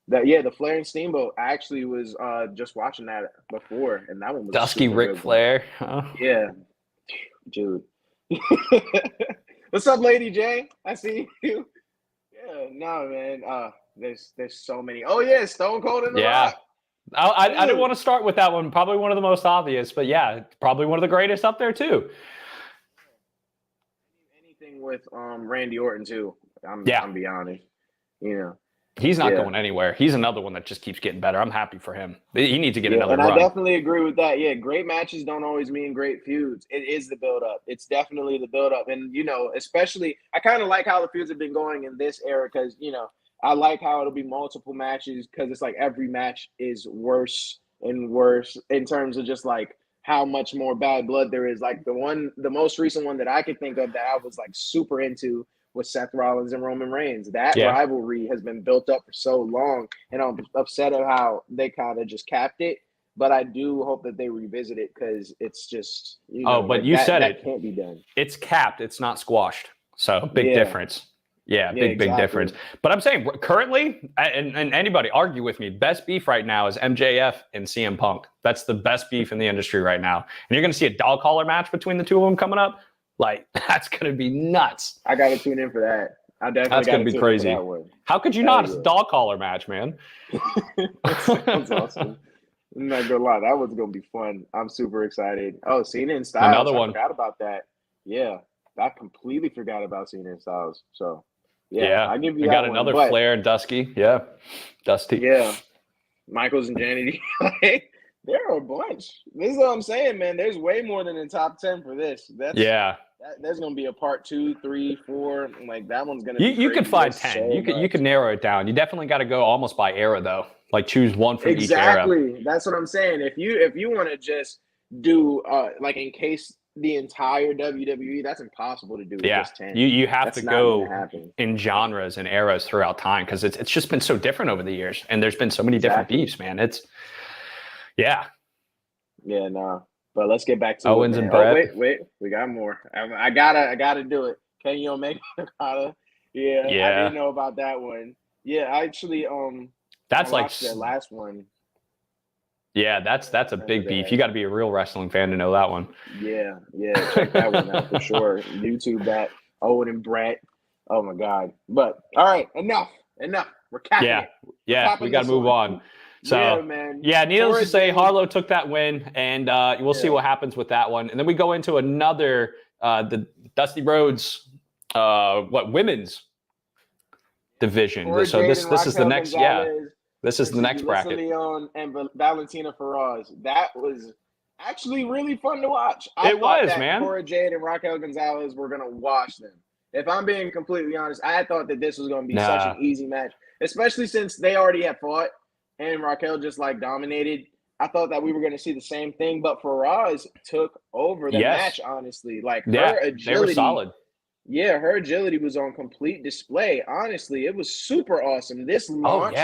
Speaker 1: the Flair and Steamboat. I actually was just watching that before, and that one was
Speaker 2: Dusky Ric Flair. Huh?
Speaker 1: Yeah, dude. What's up, Lady J? I see you. Yeah, no, man. There's so many. Oh yeah, Stone Cold and The Rock.
Speaker 2: I didn't want to start with that one. Probably one of the most obvious, but yeah, probably one of the greatest up there too.
Speaker 1: Anything with Randy Orton too. I'm be honest.
Speaker 2: He's not going anywhere. He's another one that just keeps getting better. I'm happy for him. He needs to get another run.
Speaker 1: I definitely agree with that. Yeah, great matches don't always mean great feuds. It is the build-up. It's definitely the build-up. And, especially, I kind of like how the feuds have been going in this era because, I like how it'll be multiple matches because it's like every match is worse and worse in terms of just like how much more bad blood there is. Like the most recent one that I could think of that I was like super into with Seth Rollins and Roman Reigns. That rivalry has been built up for so long, and I'm upset at how they kind of just capped it. But I do hope that they revisit it because it's just
Speaker 2: but you said
Speaker 1: that can't be done.
Speaker 2: It's capped. It's not squashed. So big difference. Yeah, big difference. But I'm saying currently, and anybody argue with me, best beef right now is MJF and CM Punk. That's the best beef in the industry right now. And you're going to see a dog collar match between the two of them coming up. Like, that's going to be nuts.
Speaker 1: I got to tune in for that.
Speaker 2: That's going to be crazy. How could you not? It's a dog collar match, man.
Speaker 1: That's awesome. I'm not going to lie. That one's going to be fun. I'm super excited. Oh, Cena and Styles.
Speaker 2: Another one.
Speaker 1: I forgot about that. Yeah. I completely forgot about Cena and Styles. So, yeah. I give you
Speaker 2: got another Flair and Dusty. Yeah. Dusty.
Speaker 1: Yeah. Michaels and Janity. There are a bunch. This is what I'm saying, man. There's way more than the top 10 for this. There's going to be a part 2, 3, 4. Like that one's going to be
Speaker 2: You could find 10. You could narrow it down. You definitely got to go almost by era though. Like choose one from each era.
Speaker 1: Exactly. That's what I'm saying. If you want to just do like encase the entire WWE, that's impossible to do with just 10.
Speaker 2: You have to go in genres and eras throughout time because it's just been so different over the years. And there's been so many different beefs, man. Yeah, no. But let's get back to Owens and Brett.
Speaker 1: Oh, wait, we got more. I gotta do it. Kenny Omega, Yeah, I didn't know about that one. Yeah, I actually
Speaker 2: that's like
Speaker 1: that last one.
Speaker 2: Yeah, that's a big beef. You got to be a real wrestling fan to know that one.
Speaker 1: Yeah, check that one out for sure. YouTube that Owen and Brett. Oh my God! But all right, enough. We're capping.
Speaker 2: Yeah, we got to move on. So,
Speaker 1: man.
Speaker 2: Yeah, needless to say, Harlow took that win, and we'll see what happens with that one. And then we go into another, the Dusty Rhodes, women's division. So this is the next, this is the next bracket.
Speaker 1: Leon and Valentina Feroz. That was actually really fun to watch.
Speaker 2: It was, man.
Speaker 1: Cora Jade and Raquel Gonzalez were going to wash them. If I'm being completely honest, I thought that this was going to be such an easy match, especially since they already had fought. And Raquel just like dominated. I thought that we were going to see the same thing, but Faraz took over the match, honestly. Like, her agility.
Speaker 2: They were solid.
Speaker 1: Yeah, her agility was on complete display. Honestly, it was super awesome. This launch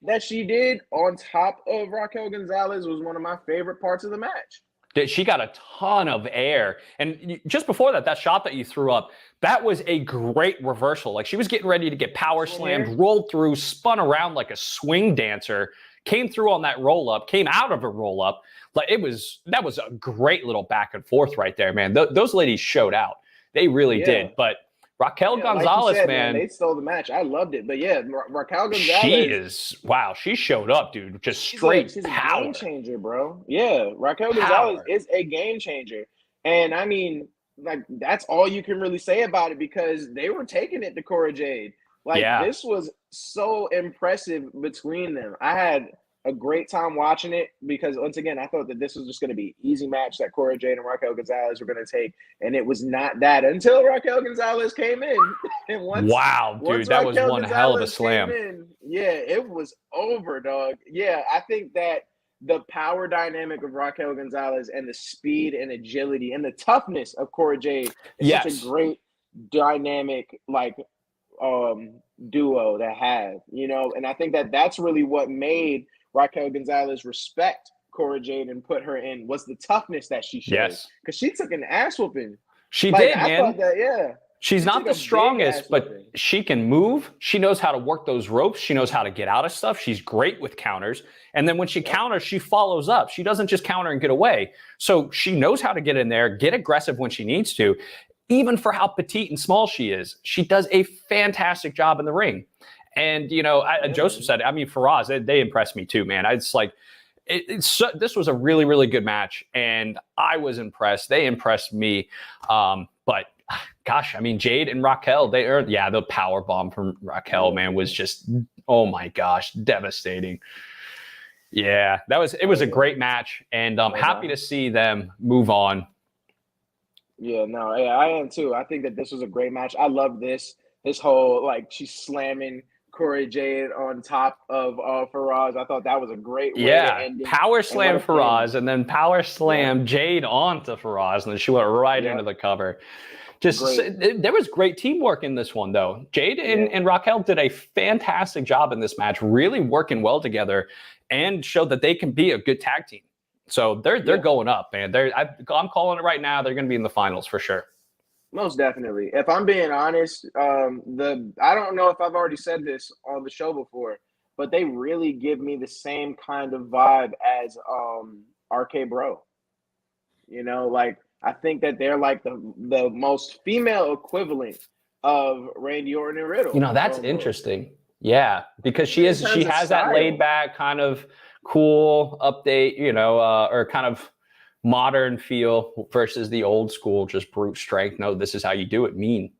Speaker 1: that she did on top of Raquel Gonzalez was one of my favorite parts of the match.
Speaker 2: She got a ton of air. And just before that, that shot that you threw up, that was a great reversal. Like, she was getting ready to get power slammed, rolled through, spun around like a swing dancer, came through on that roll up, came out of a roll up. Like, that was a great little back and forth right there, man. Those ladies showed out. They really did. But Raquel Gonzalez,
Speaker 1: like said,
Speaker 2: man,
Speaker 1: they stole the match. I loved it. But yeah, Raquel Gonzalez.
Speaker 2: She showed up, dude. Just straight
Speaker 1: she's
Speaker 2: power.
Speaker 1: A game changer, bro. Yeah, Raquel Gonzalez is a game changer. And I mean, like, that's all you can really say about it, because they were taking it to Cora Jade. Like, this was so impressive between them. I had a great time watching it, because once again, I thought that this was just going to be an easy match that Cora Jade and Raquel Gonzalez were going to take, and it was not that until Raquel Gonzalez came in. And once
Speaker 2: that was one hell of a slam.
Speaker 1: It was over, dog. Yeah, I think that the power dynamic of Raquel Gonzalez and the speed and agility and the toughness of Cora Jade is such a great dynamic, like, duo to have, and I think that that's really what made Raquel Gonzalez respect Cora Jade and put her in, was the toughness that she showed. Because she took an ass whooping.
Speaker 2: She did, man.
Speaker 1: I thought that,
Speaker 2: She's not the strongest, but she can move. She knows how to work those ropes. She knows how to get out of stuff. She's great with counters. And then when she counters, she follows up. She doesn't just counter and get away. So she knows how to get in there, get aggressive when she needs to. Even for how petite and small she is, she does a fantastic job in the ring. And, Joseph said, I mean, Faraz, they impressed me too, man. It's like, this was a really, really good match, and I was impressed. They impressed me. But gosh, I mean, Jade and Raquel, the power bomb from Raquel, man, was just, oh my gosh, devastating. Yeah, it was a great match, and I'm happy to see them move on.
Speaker 1: Yeah, no, I am too. I think that this was a great match. I love this whole, like, she's slamming Cora Jade on top of Faraz. I thought that was a great way to end it.
Speaker 2: Power slam Faraz, and then power slam Jade onto Faraz, and then she went right into the cover. There was great teamwork in this one, though. Jade and Raquel did a fantastic job in this match, really working well together, and showed that they can be a good tag team. So they're going up, man. I'm calling it right now. They're going to be in the finals for sure.
Speaker 1: Most definitely. If I'm being honest, I don't know if I've already said this on the show before, but they really give me the same kind of vibe as RK Bro. Like, I think that they're like the most female equivalent of Randy Orton and Riddle.
Speaker 2: That's interesting. Yeah, because she has that laid back kind of cool update, or kind of modern feel versus the old school, just brute strength. No, this is how you do it. Mean.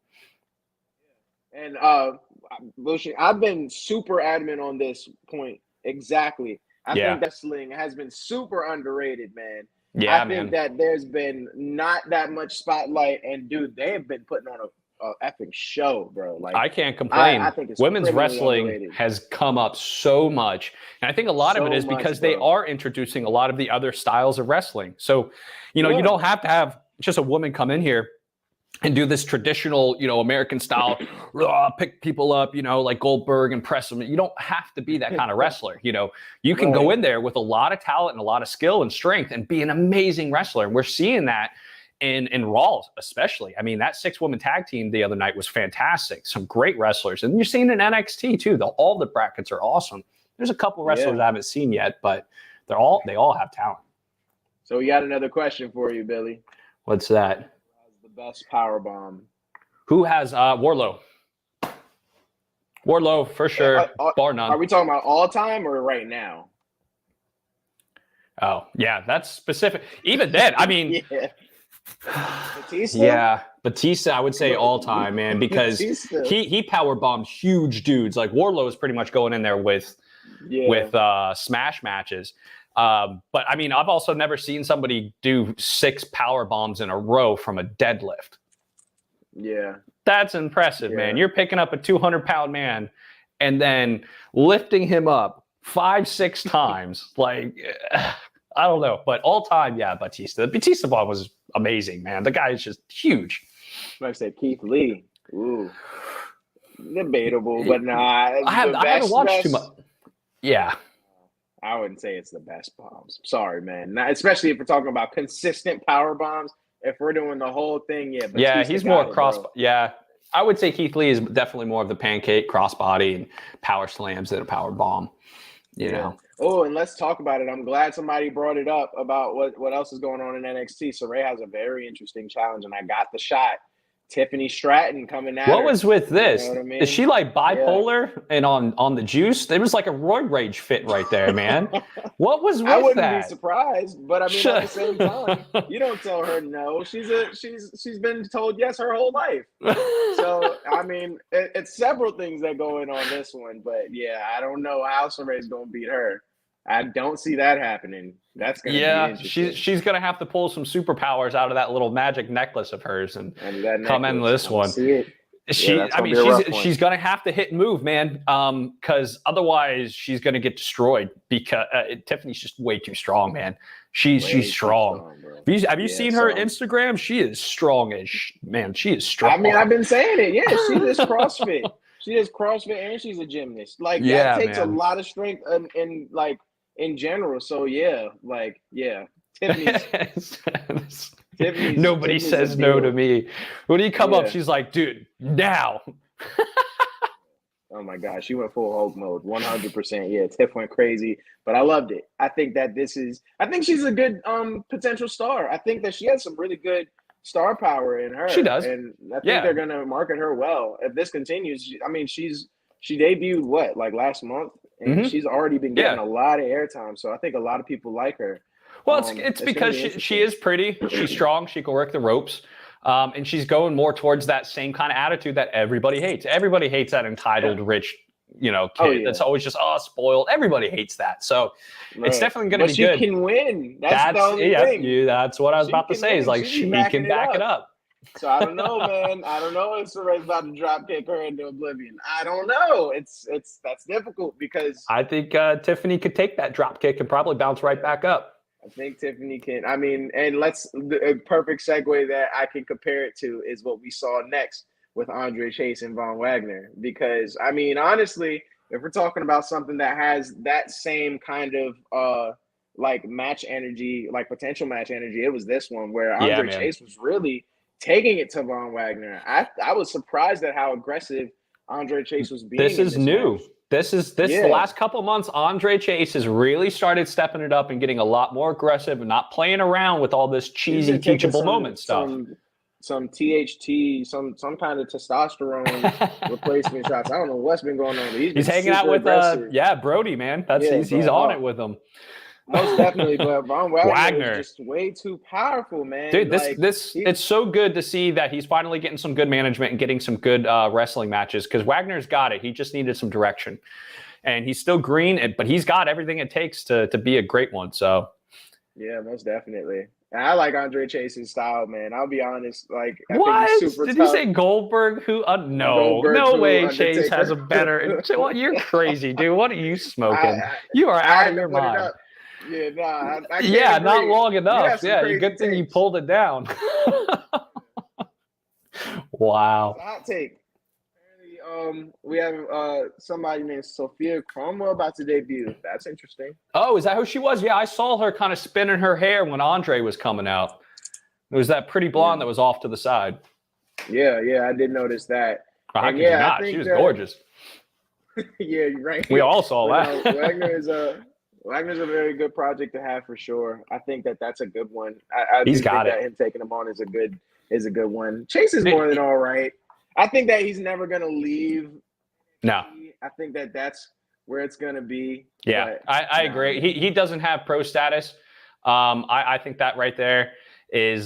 Speaker 1: And I've been super adamant on this point. Exactly. I think wrestling has been super underrated, man.
Speaker 2: Yeah,
Speaker 1: I think that there's been not that much spotlight, and dude, they have been putting on a epic show, bro. Like,
Speaker 2: I can't complain.
Speaker 1: I think it's
Speaker 2: women's wrestling
Speaker 1: underrated.
Speaker 2: has come up so much, and I think a lot of it is because they are introducing a lot of the other styles of wrestling. So, you don't have to have just a woman come in here and do this traditional, American style, pick people up, like Goldberg and press them. You don't have to be that kind of wrestler. You can go in there with a lot of talent and a lot of skill and strength and be an amazing wrestler. And we're seeing that in Raw, especially. I mean, that 6-woman tag team the other night was fantastic. Some great wrestlers. And you're seeing in NXT too. All the brackets are awesome. There's a couple wrestlers I haven't seen yet, but they all have talent.
Speaker 1: So we got another question for you, Billy.
Speaker 2: What's that?
Speaker 1: The best power bomb.
Speaker 2: Who has Wardlow? Wardlow for sure, bar none.
Speaker 1: Are we talking about all time or right now?
Speaker 2: Oh, yeah, that's specific. Even then, I mean,
Speaker 1: Batista?
Speaker 2: Yeah, Batista, I would say all time, man, because he power bombed huge dudes. Like, Wardlow is pretty much going in there with smash matches. But I mean, I've also never seen somebody do 6 power bombs in a row from a deadlift.
Speaker 1: Yeah,
Speaker 2: that's impressive, man. You're picking up a 200-pound man and then lifting him up 5-6 times. Like, I don't know, but all time, yeah, Batista. The Batista bomb was amazing, man. The guy is just huge.
Speaker 1: Like I said, Keith Lee. Ooh, debatable, but nah.
Speaker 2: I haven't watched too much. Yeah.
Speaker 1: I wouldn't say it's the best bombs. Sorry, man. Not, especially if we're talking about consistent power bombs. If we're doing the whole thing, yeah.
Speaker 2: Yeah, he's more cross. Yeah, I would say Keith Lee is definitely more of the pancake, crossbody, and power slams than a power bomb. You know.
Speaker 1: Oh, and let's talk about it. I'm glad somebody brought it up about what else is going on in NXT. So Ray has a very interesting challenge, and I got the shot. Tiffany Stratton coming out.
Speaker 2: What was with this?
Speaker 1: You know what I mean?
Speaker 2: Is she like bipolar and on the juice? There was like a roid rage fit right there, man. What was with that?
Speaker 1: I wouldn't be surprised, but I mean at the same time, you don't tell her no. She's been told yes her whole life. So I mean, it's several things that go in on this one, but yeah, I don't know how Saray's gonna beat her. I don't see that happening. That's gonna be interesting.
Speaker 2: She's gonna have to pull some superpowers out of that little magic necklace of hers and come in this one. She's gonna have to hit and move, man. Because otherwise she's gonna get destroyed. Because Tiffany's just way too strong, man. She's strong. Have you seen her Instagram? She is strong as man. She is strong.
Speaker 1: I mean, I've been saying it. Yeah, she does CrossFit. She does CrossFit and she's a gymnast. Like that takes a lot of strength and like. In general, so Tiffany's
Speaker 2: nobody says no to me. When you come up, she's like, dude, now.
Speaker 1: Oh my gosh, she went full Hulk mode, 100%. Yeah, Tiff went crazy, but I loved it. I think she's a good potential star. I think that she has some really good star power in her.
Speaker 2: She does,
Speaker 1: and I think they're gonna market her well. If this continues, I mean, she debuted last month. And she's already been getting a lot of airtime, so I think a lot of people like her.
Speaker 2: Well, it's because she is pretty, she's strong, she can work the ropes, and she's going more towards that same kind of attitude that everybody hates. Everybody hates that entitled, rich, kid that's always just spoiled. Everybody hates that, so it's definitely going to be good.
Speaker 1: She can win. That's the only thing.
Speaker 2: That's what I was about to say. Is like she can back it up.
Speaker 1: So I don't know, man. I don't know if Saray's about to drop kick her into oblivion. I don't know. That's difficult because
Speaker 2: I think Tiffany could take that drop kick and probably bounce right back up.
Speaker 1: I think Tiffany can. I mean, and a perfect segue that I can compare it to is what we saw next with Andre Chase and Von Wagner. Because I mean, honestly, if we're talking about something that has that same kind of match energy, like potential match energy, it was this one where Andre Chase was really taking it to Von Wagner. I was surprised at how aggressive Andre Chase was being.
Speaker 2: This is new.
Speaker 1: Match.
Speaker 2: The last couple months, Andre Chase has really started stepping it up and getting a lot more aggressive and not playing around with all this cheesy teachable moment stuff.
Speaker 1: Some THT, some kind of testosterone replacement shots. I don't know what's been going on.
Speaker 2: He's hanging out with Brody, man. He's on it with him.
Speaker 1: Most definitely, but Von Wagner is just way too powerful, man.
Speaker 2: Dude, it's so good to see that he's finally getting some good management and getting some good wrestling matches because Wagner's got it. He just needed some direction. And he's still green, but he's got everything it takes to be a great one. So,
Speaker 1: yeah, most definitely. And I like Andre Chase's style, man. I'll be honest. I
Speaker 2: what?
Speaker 1: think he's super
Speaker 2: Did
Speaker 1: tough.
Speaker 2: you say Goldberg? No way Chase has a better. Well, you're crazy, dude. What are you smoking? You are out of your mind.
Speaker 1: Yeah, nah. I can't
Speaker 2: not
Speaker 1: agree.
Speaker 2: long enough. Yeah, good thing you pulled it down. Wow.
Speaker 1: Hot take. Apparently, we have somebody named Sophia Cromwell about to debut. That's interesting.
Speaker 2: Oh, is that who she was? Yeah, I saw her kind of spinning her hair when Andre was coming out. It was that pretty blonde that was off to the side.
Speaker 1: Yeah, I did notice that.
Speaker 2: I think she was gorgeous.
Speaker 1: Yeah, you're right.
Speaker 2: We all saw that.
Speaker 1: Wagner's a very good project to have for sure. I think that's a good one. I
Speaker 2: He's got
Speaker 1: think
Speaker 2: it.
Speaker 1: that him taking him on is a good one. Chase is more than all right. I think that he's never gonna leave.
Speaker 2: No,
Speaker 1: I think that's where it's gonna be.
Speaker 2: Yeah, I agree. He doesn't have pro status. I think that right there is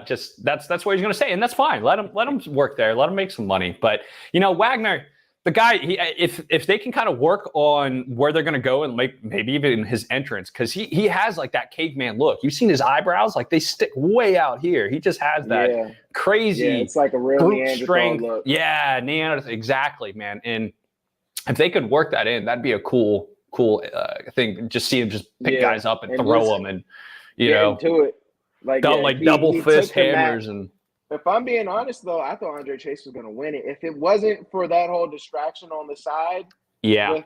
Speaker 2: just that's where he's gonna stay, and that's fine. Let him work there. Let him make some money. But Wagner. The guy, if they can kind of work on where they're going to go and maybe even his entrance, because he has like that caveman look. You've seen his eyebrows, like they stick way out here. He just has that crazy,
Speaker 1: it's like a real Neanderthal look.
Speaker 2: Yeah, Neanderthal, exactly, man. And if they could work that in, that'd be a cool cool thing. Just see him just pick guys up and throw them, and
Speaker 1: into it. Like
Speaker 2: double fist hammers. And
Speaker 1: if I'm being honest, though, I thought Andre Chase was going to win it. If it wasn't for that whole distraction on the side, with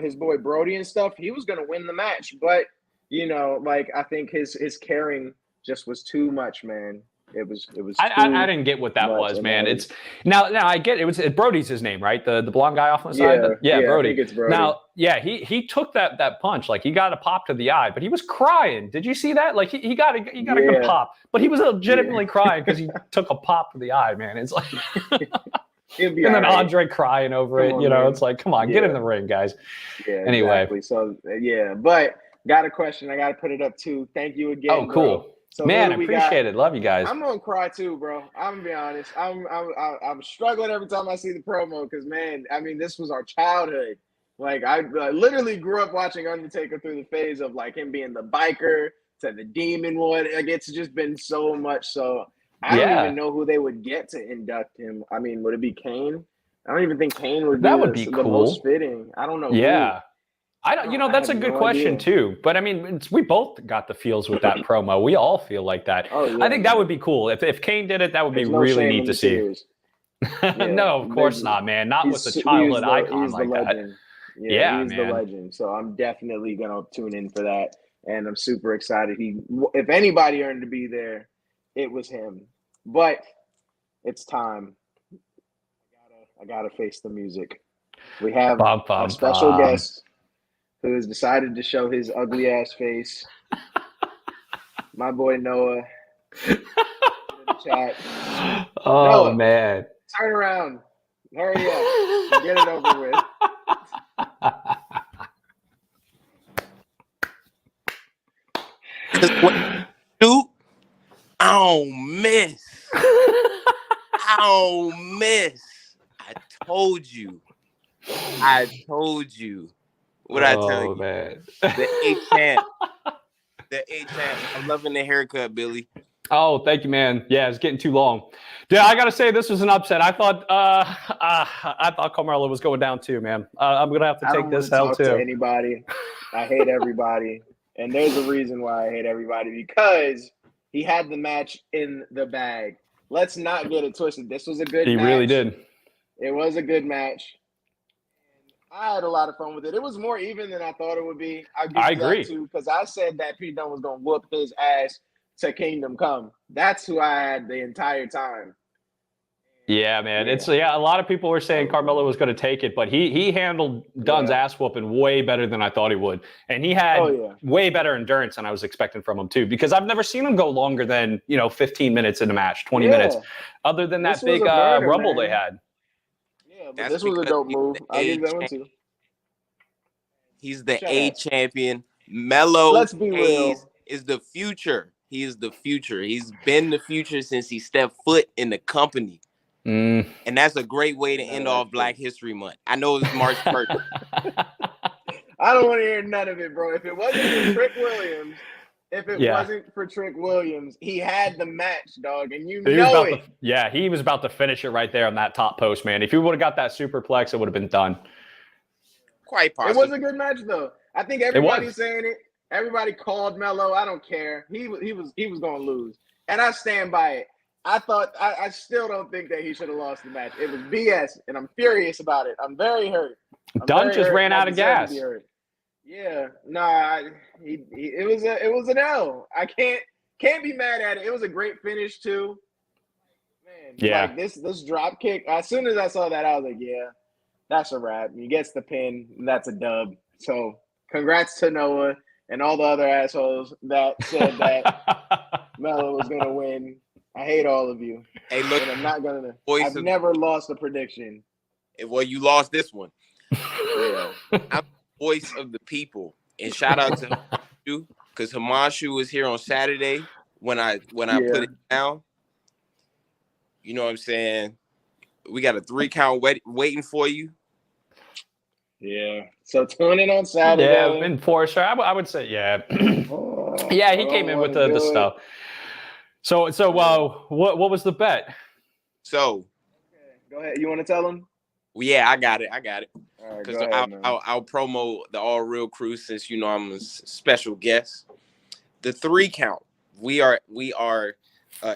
Speaker 1: his boy Brody and stuff, he was going to win the match. But I think his caring just was too much, man. It was.
Speaker 2: I didn't get what that was, man. It's now I get it. Brody's his name, right? The blonde guy off on the side. Brody.
Speaker 1: I think it's Brody.
Speaker 2: Now, he took that punch, like he got a pop to the eye, but he was crying. Did you see that? Like he got a good pop, but he was legitimately crying because he took a pop to the eye, man. It's like, and then Andre crying over it. Man. It's like, come on, get in the ring, guys.
Speaker 1: Yeah.
Speaker 2: Anyway,
Speaker 1: exactly. So but got a question. I got to put it up too. Thank you again.
Speaker 2: Oh, cool.
Speaker 1: Bro. So
Speaker 2: man, appreciate it. Love you guys.
Speaker 1: I'm gonna cry too, bro. I'm gonna be honest. I'm struggling every time I see the promo because, man, I mean, this was our childhood. Like I literally grew up watching Undertaker through the phase of like him being the biker to the demon one. Like it's just been so much. So I don't even know who they would get to induct him. I mean, would it be Kane? I don't even think Kane would be the most fitting. I don't know.
Speaker 2: Yeah. I don't. That's a good question too. But I mean, we both got the feels with that promo. We all feel like that. Oh, yeah, I think that would be cool if Kane did it. That would be really neat to see. No, of course not, man. Not with a childhood icon like that.
Speaker 1: Yeah, he's the legend. So I'm definitely gonna tune in for that, and I'm super excited. If anybody earned to be there, it was him. But it's time. I gotta face the music. We have a special guest who has decided to show his ugly ass face. My boy Noah. In the chat.
Speaker 2: Oh,
Speaker 1: Noah,
Speaker 2: man.
Speaker 1: Turn around. Hurry up. Get it over with.
Speaker 3: Because what you do, I don't miss. I don't miss. I told you. What I tell you,
Speaker 2: man.
Speaker 3: The A-Champ. I'm loving the haircut, Billy.
Speaker 2: Oh, thank you, man. Yeah, it's getting too long. Yeah, I gotta say this was an upset. I thought Carmelo was going down too, man. I'm gonna have to take this L too.
Speaker 1: To anybody, I hate everybody, and there's a reason why I hate everybody because he had the match in the bag. Let's not get it twisted. This was a good match.
Speaker 2: He really did.
Speaker 1: It was a good match. I had a lot of fun with it. It was more even than I thought it would be.
Speaker 2: I agree.
Speaker 1: Because I said that Pete Dunne was going to whoop his ass to Kingdom Come. That's who I had the entire time.
Speaker 2: Yeah, man. It's a lot of people were saying Carmelo was going to take it, but he handled Dunne's ass whooping way better than I thought he would. And he had way better endurance than I was expecting from him too, because I've never seen him go longer than, 15 minutes in a match, 20 minutes, other than that big rumble they had.
Speaker 1: Yeah, but this was a dope move. I'll give that one too.
Speaker 3: He's the A-champion. Melo
Speaker 1: Let's be real.
Speaker 3: Is the future. He is the future. He's been the future since he stepped foot in the company. And that's a great way to end off Black History Month. I know it's March 1st.
Speaker 1: I don't want to hear none of it, bro. If it wasn't for Trick Williams, he had the match, dog, and he
Speaker 2: was about to finish it right there on that top post, man. If he would have got that superplex, it would have been done.
Speaker 3: Quite possible.
Speaker 1: It was a good match, though. I think everybody's saying it. Everybody called Melo. I don't care. He was going to lose, and I stand by it. I still don't think that he should have lost the match. It was BS, and I'm furious about it. I'm very hurt.
Speaker 2: Dunn just ran out of gas.
Speaker 1: Yeah, it was an L. I can't be mad at it. It was a great finish too. Man, like this drop kick. As soon as I saw that, I was like, yeah, that's a wrap. He gets the pin. And that's a dub. So congrats to Noah and all the other assholes that said that Melo was gonna win. I hate all of you.
Speaker 3: Hey, look,
Speaker 1: and I'm not gonna. I've never lost a prediction.
Speaker 3: Well, you lost this one. Yeah. I'm the voice of the people, and shout out to you because Himanshu was here on Saturday when I put it down. You know what I'm saying? We got a 3-count waiting for you.
Speaker 1: Yeah. So tune in on Saturday.
Speaker 2: Yeah, Enforcer. I would say, yeah. Yeah, he came in with the stuff. So what was the bet?
Speaker 3: So
Speaker 1: go ahead. You want to tell him?
Speaker 3: Yeah, I got it.
Speaker 1: All right,
Speaker 3: Because
Speaker 1: go ahead, man.
Speaker 3: I'll promo the All Real crew since you know I'm a special guest. The 3 count. We are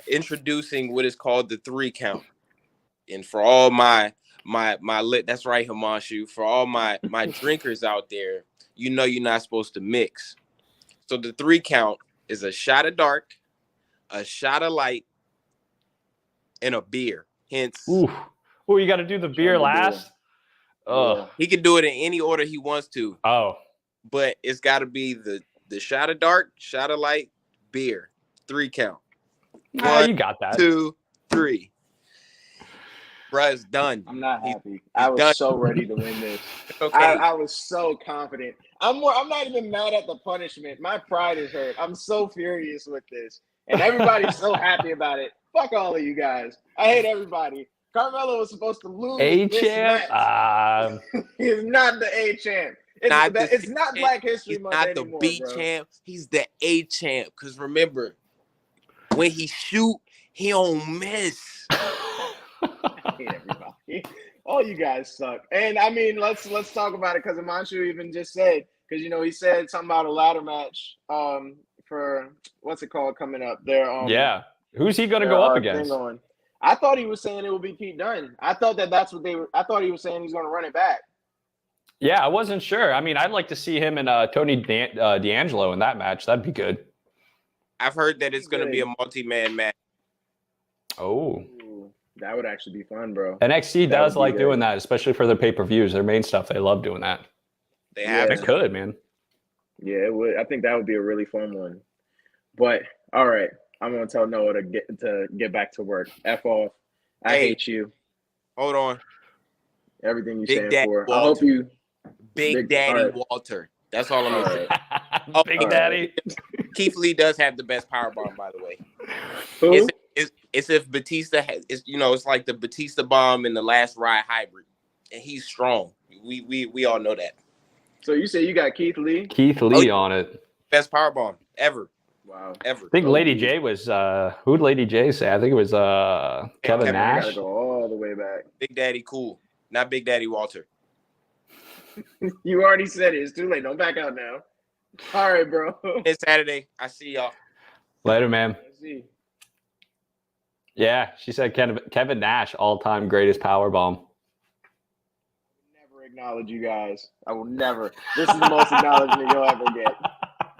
Speaker 3: introducing what is called the 3 count. And for all my lit, that's right, Himanshu. For all my drinkers out there, you know you're not supposed to mix. So the 3 count is a shot of dark, a shot of light, and a beer. Hence,
Speaker 2: Ooh, you got to do the beer last. Oh,
Speaker 3: he can do it in any order he wants to.
Speaker 2: oh,
Speaker 3: But it's got to be the shot of dark, shot of light, beer. 3 count.
Speaker 2: You got that.
Speaker 3: 2, 3. Bruh, it's done.
Speaker 1: I'm not happy. I was so ready to win this.
Speaker 3: Okay.
Speaker 1: I was so confident. I'm not even mad at the punishment. My pride is hurt. I'm so furious with this. And everybody's so happy about it. Fuck all of you guys. I hate everybody. Carmelo was supposed to lose this match. He's not the A champ. It's not Black History Month anymore,
Speaker 3: He's not the B champ. He's the A champ. Because remember, when he shoot, he don't miss.
Speaker 1: I hate everybody. All you guys suck. And I mean, let's talk about it because Himanshu even just said, because he said something about a ladder match for what's it called coming up there.
Speaker 2: Yeah. Who's he gonna go up against?
Speaker 1: I thought he was saying it would be Pete Dunne. I thought that's what they were. I thought he was saying he's gonna run it back.
Speaker 2: Yeah, I wasn't sure. I mean, I'd like to see him and Tony D'Angelo in that match. That'd be good.
Speaker 3: I've heard that it's going to be a multi-man match.
Speaker 2: Oh.
Speaker 1: Ooh, that would actually be fun, bro.
Speaker 2: NXT does like doing that, especially for their pay-per-views. Their main stuff, they love doing that. It could, man.
Speaker 1: Yeah, it would. I think that would be a really fun one. But, all right. I'm going to tell Noah to get back to work. F off. I hate you.
Speaker 3: Hold on.
Speaker 1: Everything you stand for.
Speaker 3: Walter.
Speaker 1: I hope you...
Speaker 3: Big Daddy Walter. That's all I'm going to say.
Speaker 2: Big Daddy.
Speaker 3: Keith Lee does have the best powerbomb, by the way.
Speaker 1: Who?
Speaker 3: It's if Batista has, it's like the Batista bomb in the Last Ride hybrid, and he's strong. We all know that.
Speaker 1: So you say you got Keith Lee?
Speaker 2: Keith Lee on it.
Speaker 3: Best powerbomb ever.
Speaker 1: Wow.
Speaker 3: Ever.
Speaker 2: I think Lady J was who'd Lady J say? I think it was Kevin Nash.
Speaker 1: Gotta go all the way back.
Speaker 3: Big Daddy Cool, not Big Daddy Walter.
Speaker 1: You already said it. It's too late. Don't back out now. All right, bro.
Speaker 3: It's Saturday. I see y'all.
Speaker 2: Later, man.
Speaker 1: I see.
Speaker 2: Yeah, she said Kevin Nash, all-time greatest powerbomb.
Speaker 1: Never acknowledge you guys. I will never. This is the most acknowledgement you'll ever get.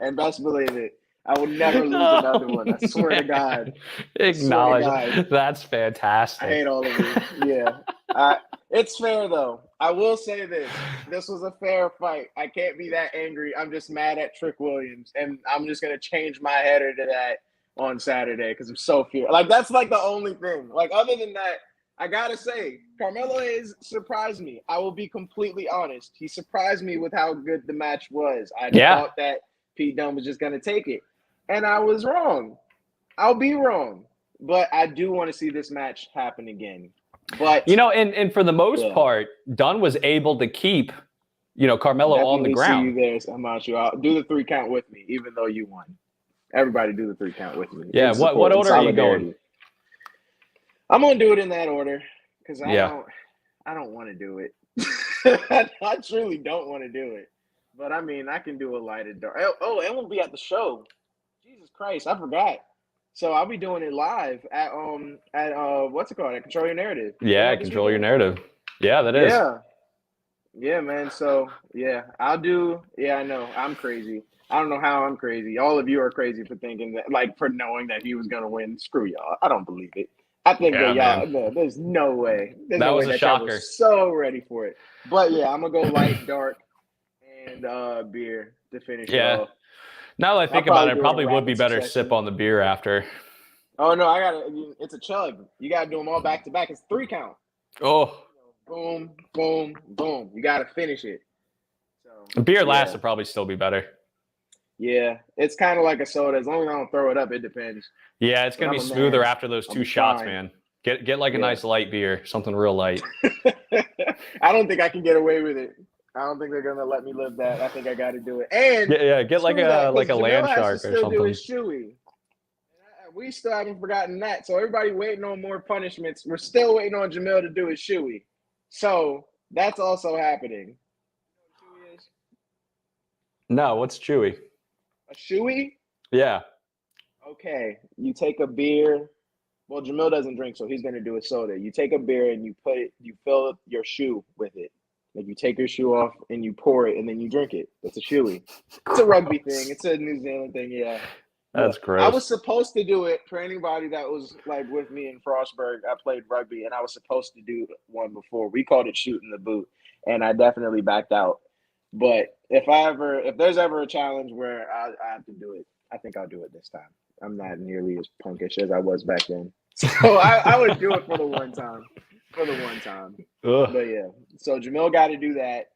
Speaker 1: And best believe it. I will never lose another one. I swear to God.
Speaker 2: Acknowledge. That's fantastic.
Speaker 1: I hate all of you. Yeah. It's fair, though. I will say this. This was a fair fight. I can't be that angry. I'm just mad at Trick Williams. And I'm just going to change my header to that on Saturday because I'm so furious. Like, that's like the only thing. Like, other than that, I got to say, Carmelo has surprised me. I will be completely honest. He surprised me with how good the match was. I thought that Pete Dunne was just going to take it. And I was wrong. I'll be wrong. But I do want to see this match happen again. But
Speaker 2: and for the most part, Dunne was able to keep, Carmelo on the ground.
Speaker 1: See you there, Himanshu. I'll do the 3 count with me, even though you won. Everybody do the 3 count with me.
Speaker 2: Yeah, what order are you going?
Speaker 1: I'm gonna do it in that order because I don't want to do it. I truly don't want to do it. But I mean, I can do a lighted dark. Oh, and we'll be at the show. Jesus Christ, I forgot. So I'll be doing it live at what's it called? At Control Your Narrative.
Speaker 2: Yeah, Control Your Narrative. Yeah, that is.
Speaker 1: Yeah, man. So I'll do. Yeah, I know. I'm crazy. I don't know how I'm crazy. All of you are crazy for thinking that, like, for knowing that he was gonna win. Screw y'all. I don't believe it. I think that y'all. No, there's no way. There's no way
Speaker 2: was a shocker.
Speaker 1: Y'all was so ready for it. But yeah, I'm gonna go light, dark, and beer to finish it off.
Speaker 2: Now that I think about it, probably would be better sip on the beer after.
Speaker 1: Oh no, it's a chug. You gotta do them all back to back. It's 3 count.
Speaker 2: Oh.
Speaker 1: Boom, boom, boom. You gotta finish it.
Speaker 2: So beer last would probably still be better.
Speaker 1: Yeah, it's kind of like a soda. As long as I don't throw it up, it depends.
Speaker 2: Yeah, it's gonna be smoother after those 2 shots, man. Get like a nice light beer, something real light.
Speaker 1: I don't think I can get away with it. I don't think they're gonna let me live that. I think I got to do it. And
Speaker 2: get like a land shark or something.
Speaker 1: We still haven't forgotten that. So everybody waiting on more punishments. We're still waiting on Jamil to do his shoey. So That's also happening. You know what a shoey is?
Speaker 2: No, what's Chewy?
Speaker 1: A shoey?
Speaker 2: Yeah.
Speaker 1: Okay, you take a beer. Well, Jamil doesn't drink, so he's gonna do a soda. You take a beer and you fill your shoe with it. Like you take your shoe off and you pour it and then you drink it. That's a shoey. It's a rugby thing. It's a New Zealand thing. Yeah.
Speaker 2: That's gross.
Speaker 1: I was supposed to do it for anybody that was like with me in Frostburg. I played rugby and I was supposed to do one before. We called it shooting the boot, and I definitely backed out. But if there's ever a challenge where I have to do it, I think I'll do it this time. I'm not nearly as punkish as I was back then. So I would do it for the one time.
Speaker 2: Ugh.
Speaker 1: But yeah, so Jamil got to do that.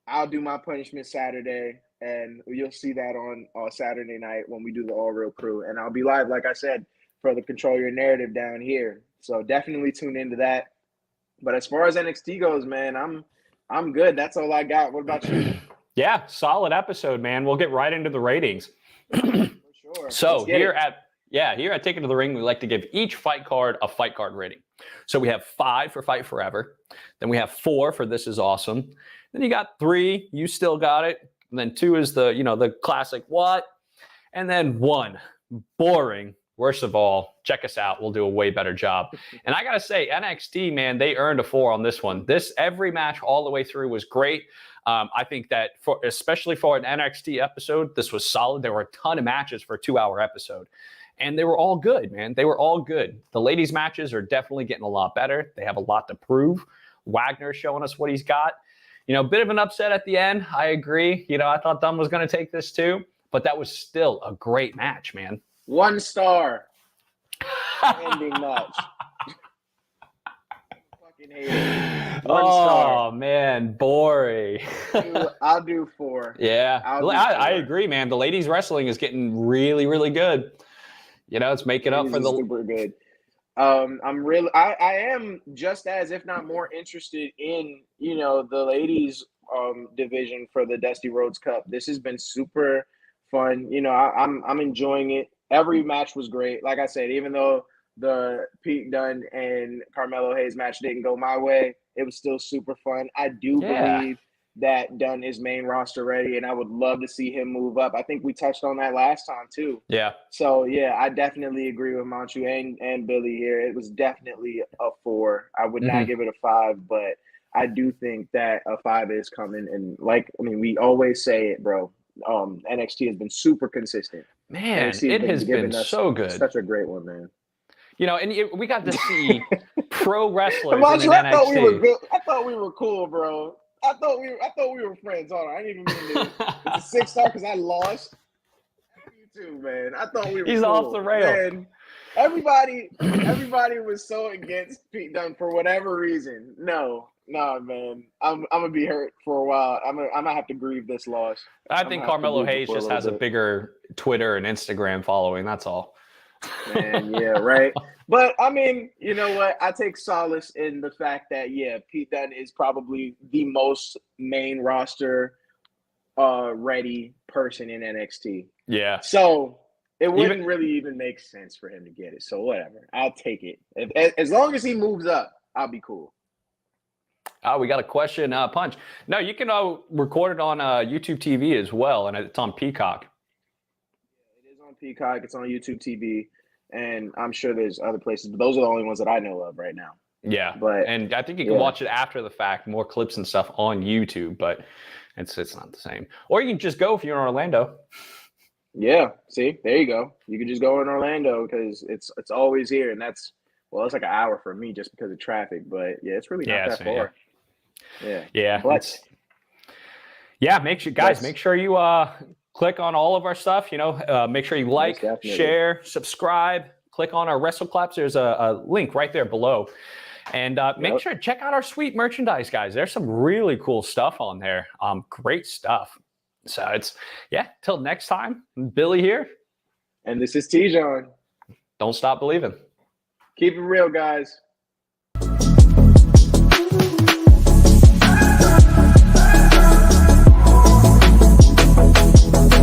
Speaker 1: I'll do my punishment Saturday, and you'll see that on Saturday night when we do the All Real Crew. And I'll be live, like I said, for the Control Your Narrative down here. So definitely tune into that. But as far as NXT goes, man, I'm good. That's all I got. What about you?
Speaker 2: Yeah, solid episode, man. We'll get right into the ratings.
Speaker 1: For sure.
Speaker 2: So here at Take It to the Ring, we like to give each fight card a fight card rating. So we have 5 for Fight Forever. Then we have 4 for This Is Awesome. Then you got 3, You Still Got It. And then 2 is the classic what. And then 1, boring. Worst of all, check us out. We'll do a way better job. And I got to say, NXT, man, they earned a 4 on this one. Every match all the way through was great. I think that especially for an NXT episode, this was solid. There were a ton of matches for a 2-hour episode. And they were all good, man. They were all good. The ladies' matches are definitely getting a lot better. They have a lot to prove. Wagner showing us what he's got. A bit of an upset at the end. I agree. I thought Dunn was going to take this too. But that was still a great match, man.
Speaker 1: 1 star. Ending match. Fucking hate it. 1 star.
Speaker 2: Oh, man. Boring.
Speaker 1: I'll do 4.
Speaker 2: Yeah. I agree, man. The ladies' wrestling is getting really, really good. It's making up for the
Speaker 1: super good. I am just as, if not more, interested in the ladies division for the Dusty Rhodes Cup. This has been super fun. I'm enjoying it. Every match was great. Like I said, even though the Pete Dunne and Carmelo Hayes match didn't go my way, it was still super fun. I do believe that Dunn is main roster ready, and I would love to see him move up. I think we touched on that last time too. Yeah. So yeah, I definitely agree with Manchu and Billy here. It was definitely a 4. I would not give it a 5, but I do think that a 5 is coming. And we always say it, bro. NXT has been super consistent.
Speaker 2: Man, it has been so good.
Speaker 1: Such a great one, man.
Speaker 2: And we got to see pro wrestlers
Speaker 1: Manchu,
Speaker 2: in NXT.
Speaker 1: I thought we were good. I thought we were cool, bro. I thought we were friends. Hold on, I didn't even mean to. It's a 6-star because I lost. You too, man. I thought we were.
Speaker 2: He's
Speaker 1: cool.
Speaker 2: off the rail. Man,
Speaker 1: everybody was so against Pete Dunne for whatever reason. No, man. I'm gonna be hurt for a while. I'm gonna have to grieve this loss.
Speaker 2: I think Carmelo Hayes just has a bigger Twitter and Instagram following. That's all.
Speaker 1: Man, yeah, right. But you know what? I take solace in the fact that Pete Dunne is probably the most main roster ready person in NXT. Yeah. So it wouldn't really even make sense for him to get it. So whatever. I'll take it. As long as he moves up, I'll be cool.
Speaker 2: Oh, we got a question, Punch. No, you can record it on YouTube TV as well, and it's on Peacock.
Speaker 1: Yeah, it is on Peacock. It's on YouTube TV, and I'm sure there's other places, but those are the only ones that I know of right now.
Speaker 2: Yeah, and I think you can watch it after the fact, more clips and stuff on YouTube, but it's not the same. Or you can just go if you're in Orlando.
Speaker 1: Yeah, see, there you go. You can just go in Orlando because it's always here, and it's like an hour for me just because of traffic. But yeah, it's really not that far.
Speaker 2: Yeah. But make sure you click on all of our stuff. Make sure you like, share, subscribe. Click on our WrestleClaps. There's a link right there below. And make sure to check out our sweet merchandise, guys. There's some really cool stuff on there. Great stuff. So till next time, Billy here.
Speaker 1: And this is T-John.
Speaker 2: Don't stop believing.
Speaker 1: Keep it real, guys.